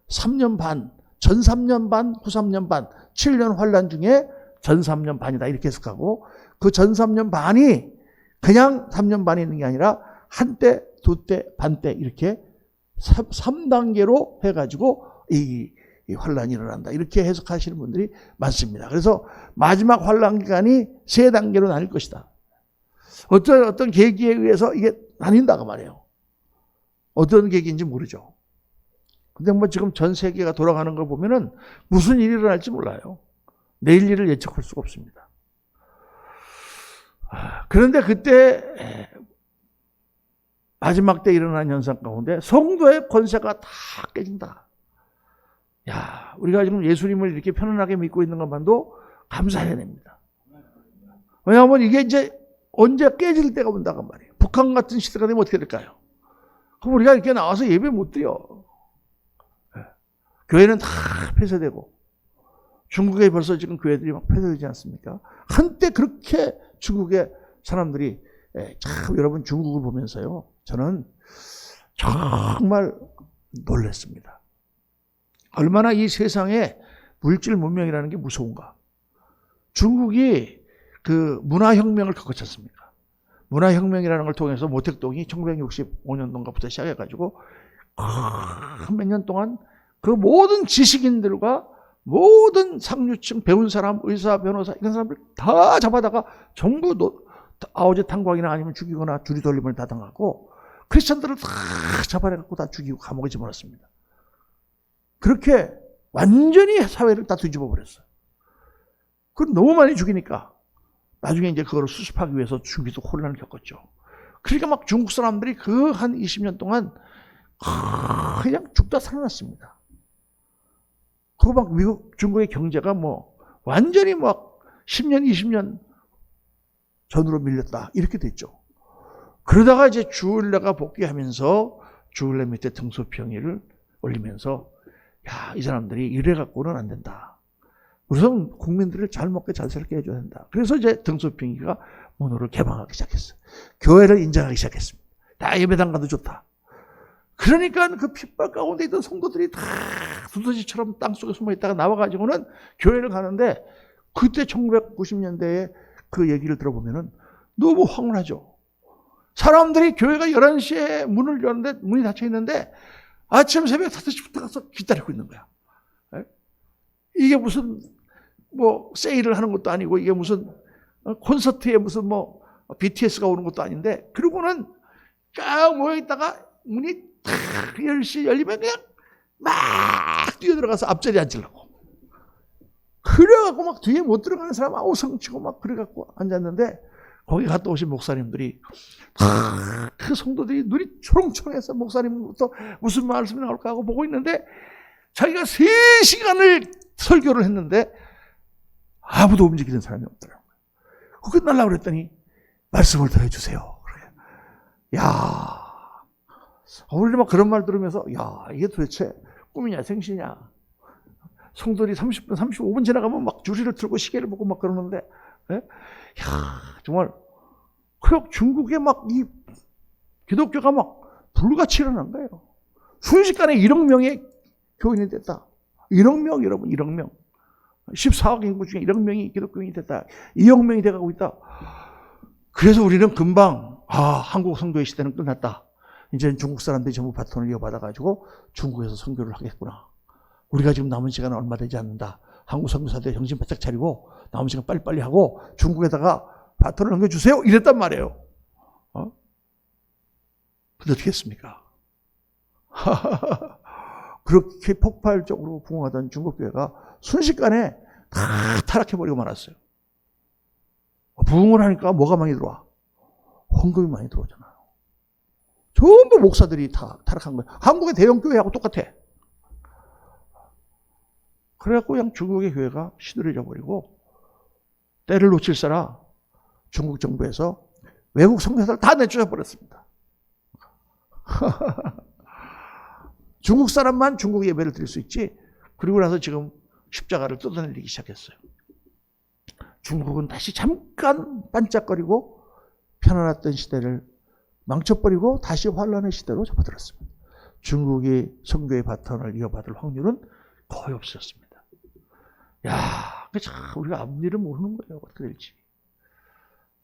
3년 반, 전 3년 반, 후 3년 반, 7년 환란 중에 전 3년 반이다. 이렇게 해석하고 그 전 3년 반이 그냥 3년 반이 있는 게 아니라 한때, 두때, 반때 이렇게 3단계로 해가지고 이 환란이 일어난다. 이렇게 해석하시는 분들이 많습니다. 그래서 마지막 환란 기간이 3단계로 나뉠 것이다. 어떤 계기에 의해서 이게 나뉜다고 말해요. 어떤 계기인지 모르죠. 근데 지금 전 세계가 돌아가는 걸 보면은 무슨 일이 일어날지 몰라요. 내일 일을 예측할 수가 없습니다. 그런데 그때 마지막 때 일어난 현상 가운데 성도의 권세가 다 깨진다. 우리가 지금 예수님을 이렇게 편안하게 믿고 있는 것만도 감사해야 됩니다. 왜냐하면 이게 이제 언제 깨질 때가 온다고 말이에요. 북한 같은 시대가 되면 어떻게 될까요? 그럼 우리가 이렇게 나와서 예배 못 드려. 교회는 다 폐쇄되고, 중국에 벌써 지금 교회들이 막 폐쇄되지 않습니까? 한때 그렇게 중국의 사람들이, 참 여러분 중국을 보면서요, 저는 정말 놀랐습니다. 얼마나 이 세상에 물질 문명이라는 게 무서운가. 중국이 그 문화혁명을 겪었지 않습니까? 문화혁명이라는 걸 통해서 모택동이 1965년도인가부터 시작해가지고 몇 년 동안 그 모든 지식인들과 모든 상류층, 배운 사람, 의사, 변호사 이런 사람들 다 잡아다가 전부 아오제 탄광이나 아니면 죽이거나 주리 돌림을 다 당하고 크리스천들을 다 잡아내갖고 다 죽이고 감옥에 집어넣습니다. 그렇게 완전히 사회를 다 뒤집어 버렸어요. 그걸 너무 많이 죽이니까 나중에 이제 그걸 수습하기 위해서 중국도 혼란을 겪었죠. 그러니까 막 중국 사람들이 그 한 20년 동안 그냥 죽다 살아났습니다. 그거 막 미국, 중국의 경제가 뭐 완전히 막 10년, 20년 전으로 밀렸다. 이렇게 됐죠. 그러다가 이제 주일레가 복귀하면서 주일레 밑에 등소평의를 올리면서 야, 이 사람들이 이래 갖고는 안 된다. 우선 국민들을 잘 먹게 잘 살게 해줘야 된다. 그래서 이제 등소평의가 문호를 개방하기 시작했어요. 교회를 인정하기 시작했습니다. 다 예배당 가도 좋다. 그러니까 그 핍박 가운데 있던 성도들이 다 두더지처럼 땅속에 숨어있다가 나와가지고는 교회를 가는데 그때 1990년대에 그 얘기를 들어보면은 너무 황홀하죠. 사람들이 교회가 11시에 문을 열었는데 문이 닫혀 있는데 아침 새벽 5시부터 가서 기다리고 있는 거야. 이게 무슨 뭐 세일을 하는 것도 아니고 이게 무슨 콘서트에 무슨 뭐 BTS가 오는 것도 아닌데 그러고는 쫙 모여있다가 문이 탁 10시 열리면 그냥 막 뛰어들어가서 앞자리에 앉으려고. 그래갖고 막 뒤에 못 들어가는 사람 아우 성치고 막 그래갖고 앉았는데 거기 갔다 오신 목사님들이 그 성도들이 눈이 초롱초롱해서 목사님부터 무슨 말씀이 나올까 하고 보고 있는데 자기가 3시간을 설교를 했는데 아무도 움직이는 사람이 없더라고요. 그거 끝나려고 그랬더니 말씀을 더 해주세요. 야, 우리는 막 그런 말 들으면서 야, 이게 도대체 꿈이냐 생시냐. 성도들이 30분, 35분 지나가면 막 주리를 틀고 시계를 보고 막 그러는데 야, 정말 중국에 막 이 기독교가 막 불같이 일어난 거예요. 순식간에 1억 명의 교인이 됐다. 1억 명, 여러분, 1억 명. 14억 인구 중에 1억 명이 기독교인이 됐다. 2억 명이 돼가고 있다. 그래서 우리는 금방 한국 선교의 시대는 끝났다. 이제는 중국 사람들이 전부 바톤을 이어받아가지고 중국에서 선교를 하겠구나. 우리가 지금 남은 시간은 얼마 되지 않는다. 한국 선교사들 정신 바짝 차리고 남은 시간 빨리빨리 하고 중국에다가 바톤을 넘겨주세요. 이랬단 말이에요. 근데 어떻게 했습니까? 그렇게 폭발적으로 부흥하던 중국교회가 순식간에 다 타락해버리고 말았어요. 부흥을 하니까 뭐가 많이 들어와? 헌금이 많이 들어오잖아요. 전부 목사들이 다 타락한 거예요. 한국의 대형교회하고 똑같아. 그래갖고 그냥 중국의 교회가 시들해져 버리고 때를 놓칠세라 중국 정부에서 외국 선교사를 다 내쫓아 버렸습니다. 중국 사람만 중국 예배를 드릴 수 있지. 그리고 나서 지금 십자가를 뜯어내리기 시작했어요. 중국은 다시 잠깐 반짝거리고 편안했던 시대를 망쳐버리고 다시 환란의 시대로 접어들었습니다. 중국이 선교의 바톤을 이어받을 확률은 거의 없었습니다. 야, 참 우리가 앞일을 모르는 거예요. 어떻게 될지.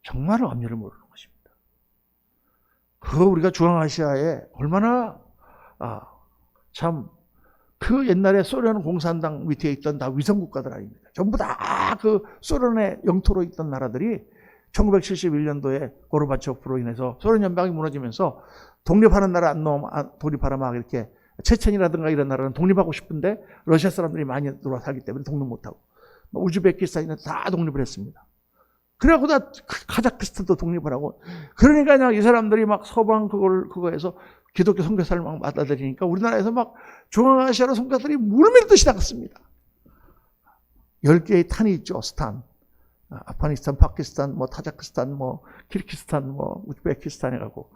정말 앞일을 모르는 것입니다. 우리가 중앙아시아에 얼마나 참 그 옛날에 소련 공산당 밑에 있던 다 위성국가들 아닙니까? 전부 다 그 소련의 영토로 있던 나라들이 1971년도에 고르바초프로 인해서 소련 연방이 무너지면서 독립하는 나라 안 독립하라 막 이렇게 체첸이라든가 이런 나라는 독립하고 싶은데 러시아 사람들이 많이 들어와 살기 때문에 독립 못하고 우즈베키스탄이나 다 독립을 했습니다. 그래갖고 다 카자흐스탄도 독립을 하고 그러니까 그냥 이 사람들이 막 서방 그거에서 기독교 선교사를 막 받아들이니까 우리나라에서 막 중앙아시아로 선교사들이 물밀듯이 나갔습니다. 10개의 탄이 있죠. 스탄. 아프가니스탄, 파키스탄, 뭐 타자크스탄, 뭐 키르기스탄, 뭐 우즈베키스탄에 가고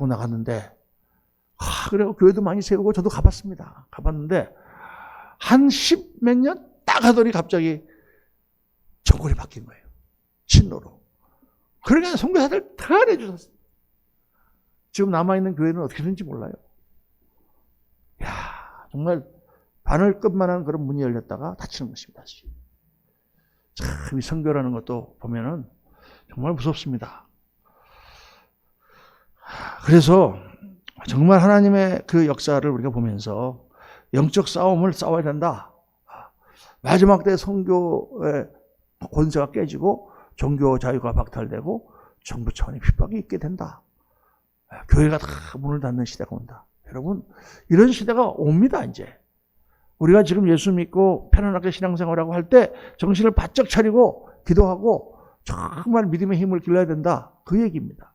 나갔는데, 그래고 교회도 많이 세우고 저도 가봤습니다. 가봤는데 한 10 몇 년 딱 하더니 갑자기 정권이 바뀐 거예요. 친노로. 그러니까 선교사들 다 내주셨어요. 지금 남아있는 교회는 어떻게 되는지 몰라요. 정말 바늘끝만한 그런 문이 열렸다가 닫히는 것입니다. 참, 이 선교라는 것도 보면은 정말 무섭습니다. 그래서 정말 하나님의 그 역사를 우리가 보면서 영적 싸움을 싸워야 된다. 마지막 때 선교의 권세가 깨지고 종교 자유가 박탈되고 정부 차원의 핍박이 있게 된다. 교회가 다 문을 닫는 시대가 온다. 여러분, 이런 시대가 옵니다, 이제. 우리가 지금 예수 믿고 편안하게 신앙생활하고 할 때 정신을 바짝 차리고 기도하고 정말 믿음의 힘을 길러야 된다. 그 얘기입니다.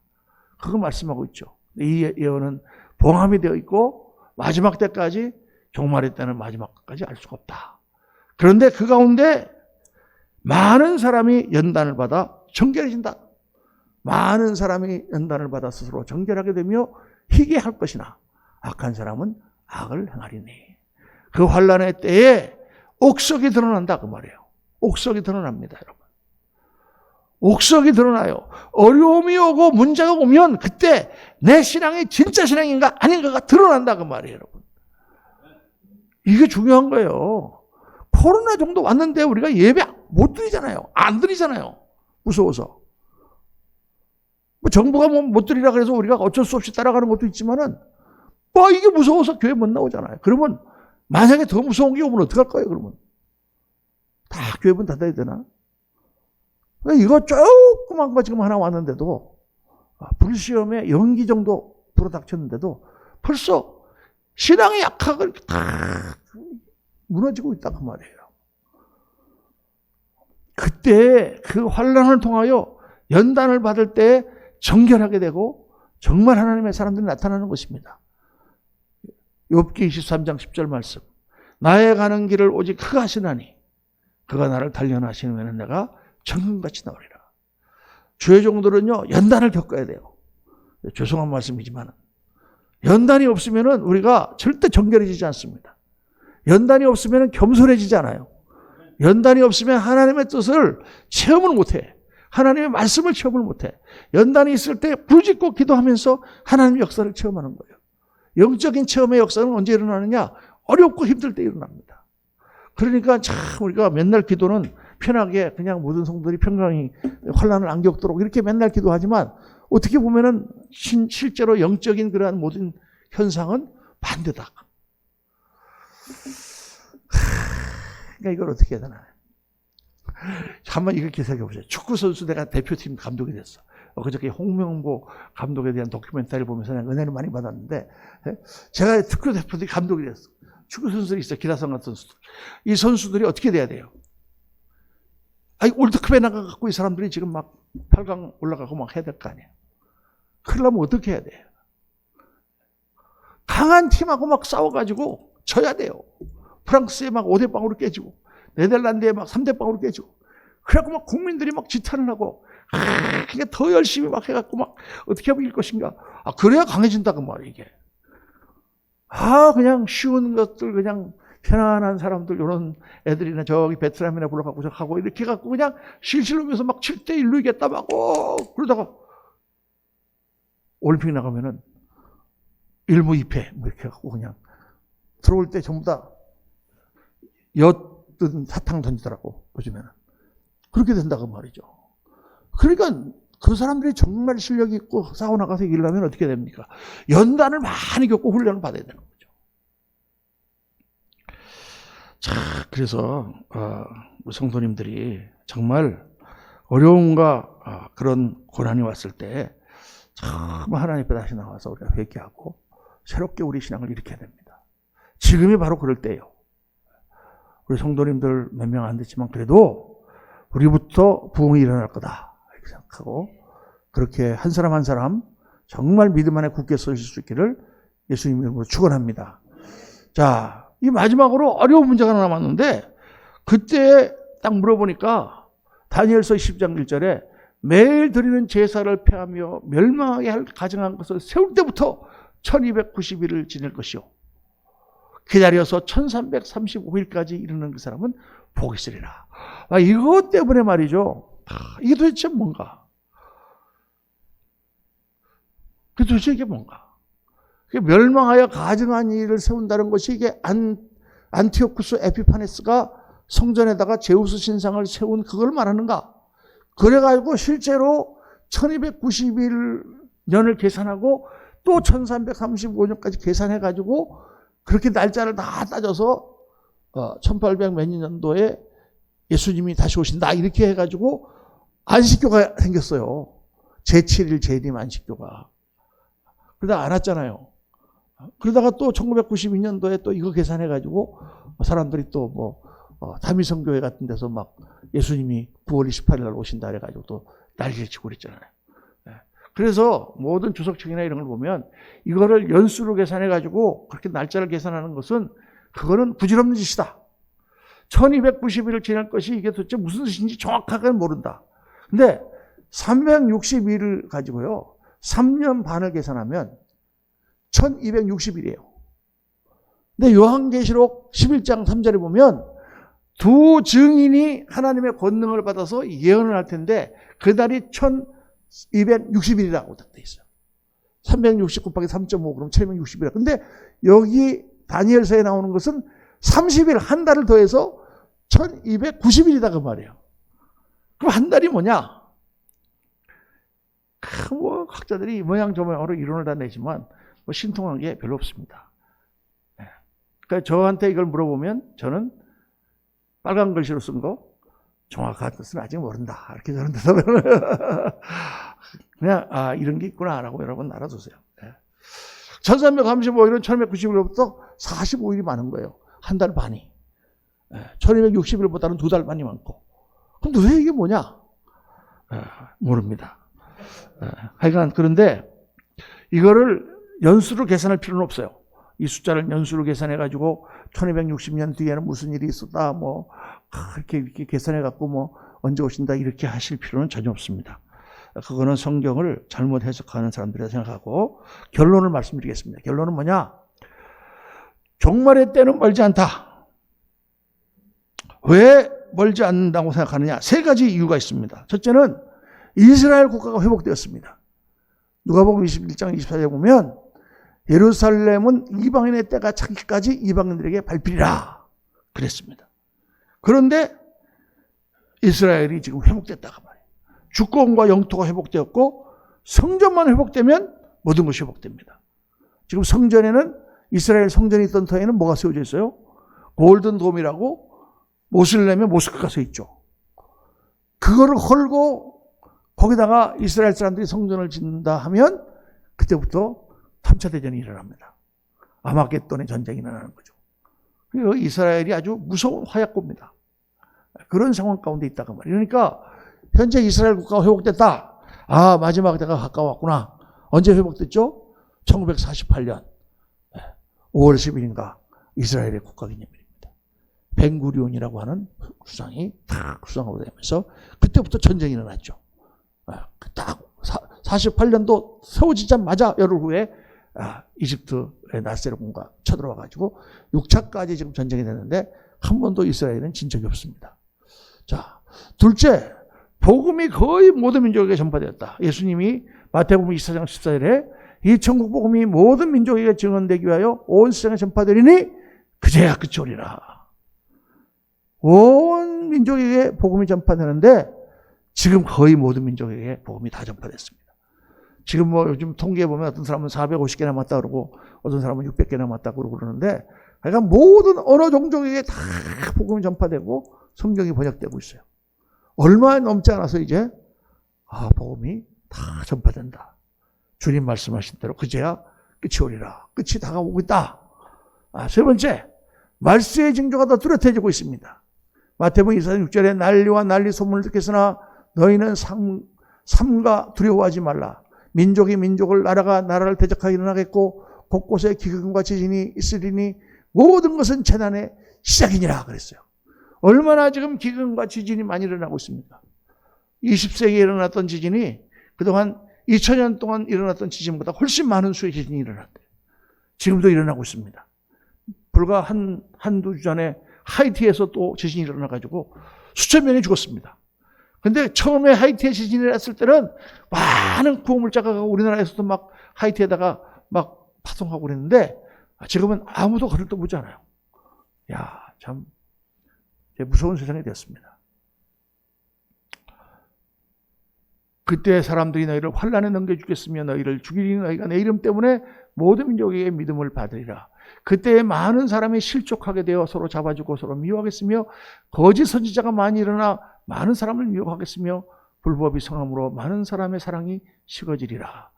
그거 말씀하고 있죠. 이 예언은 봉함이 되어 있고 마지막 때까지, 종말의 때는 마지막까지 알 수가 없다. 그런데 그 가운데 많은 사람이 연단을 받아 정결해진다. 많은 사람이 연단을 받아 스스로 정결하게 되며 희귀할 것이나 악한 사람은 악을 행하리니. 그 환난의 때에 옥석이 드러난다, 그 말이에요. 옥석이 드러납니다, 여러분. 옥석이 드러나요. 어려움이 오고 문제가 오면 그때 내 신앙이 진짜 신앙인가 아닌가가 드러난다, 그 말이에요, 여러분. 이게 중요한 거예요. 코로나 정도 왔는데 우리가 예배 못 드리잖아요. 안 드리잖아요. 무서워서. 뭐 정부가 뭐 못 드리라 그래서 우리가 어쩔 수 없이 따라가는 것도 있지만은, 뭐 이게 무서워서 교회 못 나오잖아요. 그러면 만약에 더 무서운 게 오면 어떡할 거예요, 그러면? 다 교회 문 닫아야 되나? 이거 조그만 거 지금 하나 왔는데도, 불시험에 연기 정도 불어닥쳤는데도 벌써 신앙의 약학을 다 무너지고 있다, 그 말이에요. 그때 그 환난을 통하여 연단을 받을 때 정결하게 되고 정말 하나님의 사람들이 나타나는 것입니다. 욥기 23장 10절 말씀. 나의 가는 길을 오직 그가 하시나니 그가 나를 단련하시는 내가 정금같이 나오리라. 주의 종들은요, 연단을 겪어야 돼요. 죄송한 말씀이지만 연단이 없으면 우리가 절대 정결해지지 않습니다. 연단이 없으면 겸손해지지 않아요. 연단이 없으면 하나님의 뜻을 체험을 못해. 하나님의 말씀을 체험을 못해. 연단이 있을 때 부르짖고 기도하면서 하나님의 역사를 체험하는 거예요. 영적인 체험의 역사는 언제 일어나느냐? 어렵고 힘들 때 일어납니다. 그러니까 참 우리가 맨날 기도는 편하게 그냥 모든 성도들이 평강히 환난을 안 겪도록 이렇게 맨날 기도하지만 어떻게 보면은 실제로 영적인 그러한 모든 현상은 반대다. 그러니까 이걸 어떻게 해야 되나? 한번 이렇게 생각해 보세요. 축구 선수 내가 대표팀 감독이 됐어. 그저께 홍명보 감독에 대한 다큐멘터리를 보면서 내가 은혜를 많이 받았는데, 제가 축구 대표팀 감독이 됐어. 축구 선수들이 있어, 기라성 같은 선수들. 이 선수들이 어떻게 돼야 돼요? 월드컵에 나가갖고 이 사람들이 지금 막 8강 올라가고 막 해야 될 거 아니에요. 그러려면 어떻게 해야 돼요? 강한 팀하고 막 싸워가지고 져야 돼요. 프랑스에 막 5대 0으로 깨지고, 네덜란드에 막 3대 0으로 깨지고, 그래갖고 막 국민들이 막 지탄을 하고, 그게 더 열심히 막 해갖고 막 어떻게 하면 이길 것인가. 그래야 강해진다, 그 말이에요, 이게. 그냥 쉬운 것들, 그냥 편안한 사람들, 이런 애들이나 저기 베트남이나 불러갖고 하고, 이렇게 해갖고 그냥 실실하면서 막 7대1로 이겼다, 막, 그러다가 올림픽 나가면은 1무 2패, 뭐 이렇게 해갖고 그냥 들어올 때 전부 다 엿든 사탕 던지더라고, 요즘에는. 그렇게 된다고 말이죠. 그러니까 그 사람들이 정말 실력이 있고 싸워 나가서 이기려면 어떻게 됩니까? 연단을 많이 겪고 훈련을 받아야 되는 거죠. 자, 그래서 성도님들이 정말 어려움과 그런 고난이 왔을 때 정말 하나님 앞에 다시 나와서 우리가 회개하고 새롭게 우리 신앙을 일으켜야 됩니다. 지금이 바로 그럴 때예요. 우리 성도님들 몇 명 안 됐지만 그래도 우리부터 부흥이 일어날 거다 이렇게 생각하고 그렇게 한 사람 한 사람 정말 믿음 안에 굳게 서실 수 있기를 예수님 이름으로 축원합니다. 자, 이 마지막으로 어려운 문제가 남았는데 그때 딱 물어보니까 다니엘서 10장 1절에 매일 드리는 제사를 폐하며 멸망하게 할 가증한 것을 세울 때부터 1290일을 지낼 것이요. 기다려서 1335일까지 이르는 그 사람은 복이 있으리라. 이것 때문에 말이죠. 이게 도대체 뭔가? 그 도대체 이게 뭔가? 멸망하여 가증한 일을 세운다는 것이 이게 안티오쿠스 에피파네스가 성전에다가 제우스 신상을 세운 그걸 말하는가? 그래가지고 실제로 1291년을 계산하고 또 1335년까지 계산해가지고 그렇게 날짜를 다 따져서 1800 몇 년도에 예수님이 다시 오신다 이렇게 해가지고 안식교가 생겼어요. 제7일 재림 안식교가. 그러다가 안 왔잖아요. 그러다가 또 1992년도에 또 이거 계산해가지고 사람들이 또 뭐 다미성교회 같은 데서 막 예수님이 9월 28일 날 오신다 그래가지고 또 난리를 치고 그랬잖아요. 그래서 모든 주석책이나 이런 걸 보면 이거를 연수로 계산해가지고 그렇게 날짜를 계산하는 것은 그거는 부질없는 짓이다. 1290일을 지날 것이 이게 도대체 무슨 뜻인지 정확하게 모른다. 근데 360일을 가지고요. 3년 반을 계산하면 1260일이에요. 근데 요한계시록 11장 3절에 보면 두 증인이 하나님의 권능을 받아서 예언을 할 텐데 그 달이 1260일이라고 돼 있어요. 360 곱하기 3.5 그럼 760일이라. 근데 여기 다니엘서에 나오는 것은 30일 한 달을 더해서 1290일이다 그 말이에요. 그럼 한 달이 뭐냐? 뭐 학자들이 이 모양 저 모양으로 이론을 다 내지만 뭐 신통한 게 별로 없습니다. 그러니까 저한테 이걸 물어보면 저는 빨간 글씨로 쓴 거 정확한 뜻은 아직 모른다. 이렇게 저는 대답을 그냥 이런 게 있구나라고 여러분 알아두세요. 1335일은 1190일로부터 45일이 많은 거예요. 한 달 반이. 1260일보다는 두 달 반이 많고. 그럼 도대체 이게 뭐냐? 모릅니다. 하여간 그런데 이거를 연수로 계산할 필요는 없어요. 이 숫자를 연수로 계산해가지고 1260년 뒤에는 무슨 일이 있었다, 뭐, 이렇게 계산해갖고 뭐, 언제 오신다, 이렇게 하실 필요는 전혀 없습니다. 그거는 성경을 잘못 해석하는 사람들이라 생각하고, 결론을 말씀드리겠습니다. 결론은 뭐냐? 종말의 때는 멀지 않다. 왜 멀지 않는다고 생각하느냐? 세 가지 이유가 있습니다. 첫째는 이스라엘 국가가 회복되었습니다. 누가복음 21장 24절에 보면 예루살렘은 이방인의 때가 차기까지 이방인들에게 밟히리라 그랬습니다. 그런데 이스라엘이 지금 회복됐다고 말이에요. 주권과 영토가 회복되었고 성전만 회복되면 모든 것이 회복됩니다. 지금 성전에는 이스라엘 성전이 있던 터에는 뭐가 세워져 있어요? 골든돔이라고 모슬렘의 모스크가 서 있죠. 그거를 헐고 거기다가 이스라엘 사람들이 성전을 짓는다 하면 그때부터 3차 대전이 일어납니다. 아마겟돈의 전쟁이 일어나는 거죠. 그리고 이스라엘이 아주 무서운 화약고입니다. 그런 상황 가운데 있다고 말이에요. 그러니까 현재 이스라엘 국가가 회복됐다. 마지막 때가 가까웠구나. 언제 회복됐죠? 1948년 5월 10일인가 이스라엘의 국가기념일입니다. 벤구리온이라고 하는 수상이 딱 수상하고 되면서 그때부터 전쟁이 일어났죠. 딱 48년도 세워지자마자 열흘 후에 이집트의 나세르 군가 쳐들어와가지고 6차까지 지금 전쟁이 됐는데 한 번도 이스라엘은 진 적이 없습니다. 자, 둘째, 복음이 거의 모든 민족에게 전파되었다. 예수님이 마태복음 24장 14절에 이 천국 복음이 모든 민족에게 증언되기 위하여 온 세상에 전파되리니 그제야 끝이 오리라. 온 민족에게 복음이 전파되는데 지금 거의 모든 민족에게 복음이 다 전파됐습니다. 지금 뭐 요즘 통계에 보면 어떤 사람은 450개 남았다 그러고 어떤 사람은 600개 남았다 그러고 그러는데 그러니까 모든 언어 종족에게 다 복음이 전파되고 성경이 번역되고 있어요. 얼마 넘지 않아서 이제 복음이 다 전파된다. 주님 말씀하신 대로 그제야 끝이 오리라. 끝이 다가오고 있다. 세 번째, 말세의 징조가 더 뚜렷해지고 있습니다. 마태복음 24장 6절에 난리와 난리 소문을 듣겠으나 너희는 삼가 두려워하지 말라. 민족이 민족을 나라가 나라를 대적하게 일어나겠고 곳곳에 기근과 지진이 있으리니 모든 것은 재난의 시작이니라 그랬어요. 얼마나 지금 기근과 지진이 많이 일어나고 있습니까? 20세기에 일어났던 지진이 그동안 2000년 동안 일어났던 지진보다 훨씬 많은 수의 지진이 일어났대요. 지금도 일어나고 있습니다. 불과 한두 주 전에 하이티에서 또 지진이 일어나가지고 수천 명이 죽었습니다. 근데 처음에 하이티에 지진이 일어났을 때는 많은 구호물자가 우리나라에서도 막 하이티에다가 막 파송하고 그랬는데 지금은 아무도 그럴도 보지 않아요. 야, 참 무서운 세상이 되었습니다. 그때 사람들이 너희를 환난에 넘겨주겠으며 너희를 죽이니 너희가 내 이름 때문에 모든 민족에게 믿음을 받으리라. 그때 많은 사람이 실족하게 되어 서로 잡아주고 서로 미워하겠으며 거짓 선지자가 많이 일어나 많은 사람을 미혹하겠으며 불법이 성함으로 많은 사람의 사랑이 식어지리라.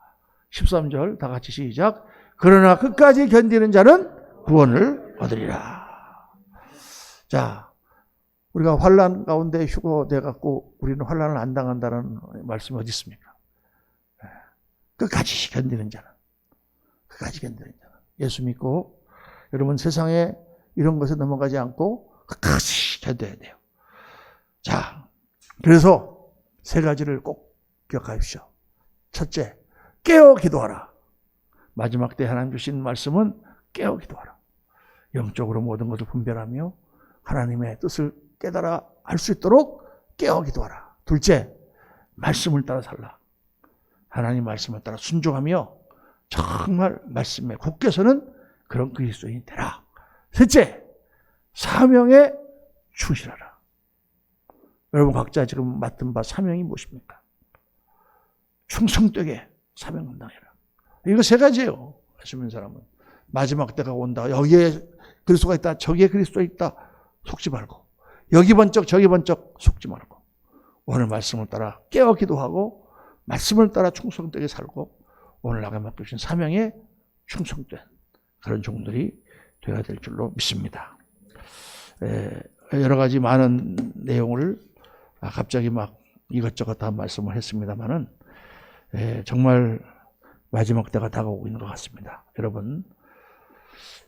13절 다 같이 시작. 그러나 끝까지 견디는 자는 구원을 얻으리라. 자, 우리가 환난 가운데 휴거돼 갖고 우리는 환난을 안 당한다는 말씀이 어디 있습니까? 끝까지 견디는 자는, 끝까지 견디는 자는. 예수 믿고 여러분 세상에 이런 것에 넘어가지 않고 끝까지 견뎌야 돼요. 자, 그래서 세 가지를 꼭 기억하십시오. 첫째, 깨어 기도하라. 마지막 때 하나님 주신 말씀은 깨어 기도하라. 영적으로 모든 것을 분별하며 하나님의 뜻을 깨달아 알 수 있도록 깨어 기도하라. 둘째, 말씀을 따라 살라. 하나님 말씀을 따라 순종하며 정말 말씀에 굳게 서는 그런 그리스도인이 되라. 셋째, 사명에 충실하라. 여러분 각자 지금 맡은 바 사명이 무엇입니까? 충성되게 사명 감당해라. 이거 세 가지예요. 하시는 사람은 마지막 때가 온다. 여기에 그리스도가 있다. 저기에 그리스도 있다. 속지 말고 여기 번쩍 저기 번쩍 속지 말고 오늘 말씀을 따라 깨어 기도하고 말씀을 따라 충성되게 살고 오늘 나가 맡겨주신 사명에 충성된 그런 종들이 되어야 될 줄로 믿습니다. 여러 가지 많은 내용을 갑자기 막 이것저것 다 말씀을 했습니다만은 정말 마지막 때가 다가오고 있는 것 같습니다. 여러분,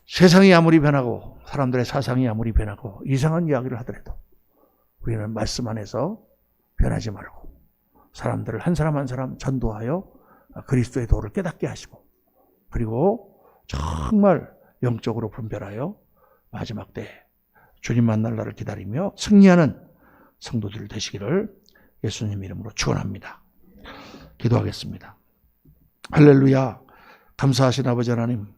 세상이 아무리 변하고 사람들의 사상이 아무리 변하고 이상한 이야기를 하더라도 우리는 말씀 안에서 변하지 말고 사람들을 한 사람 한 사람 전도하여 그리스도의 도를 깨닫게 하시고 그리고 정말 영적으로 분별하여 마지막 때 주님 만날 날을 기다리며 승리하는 성도들 되시기를 예수님 이름으로 축원합니다. 기도하겠습니다. 할렐루야. 감사하신 아버지 하나님,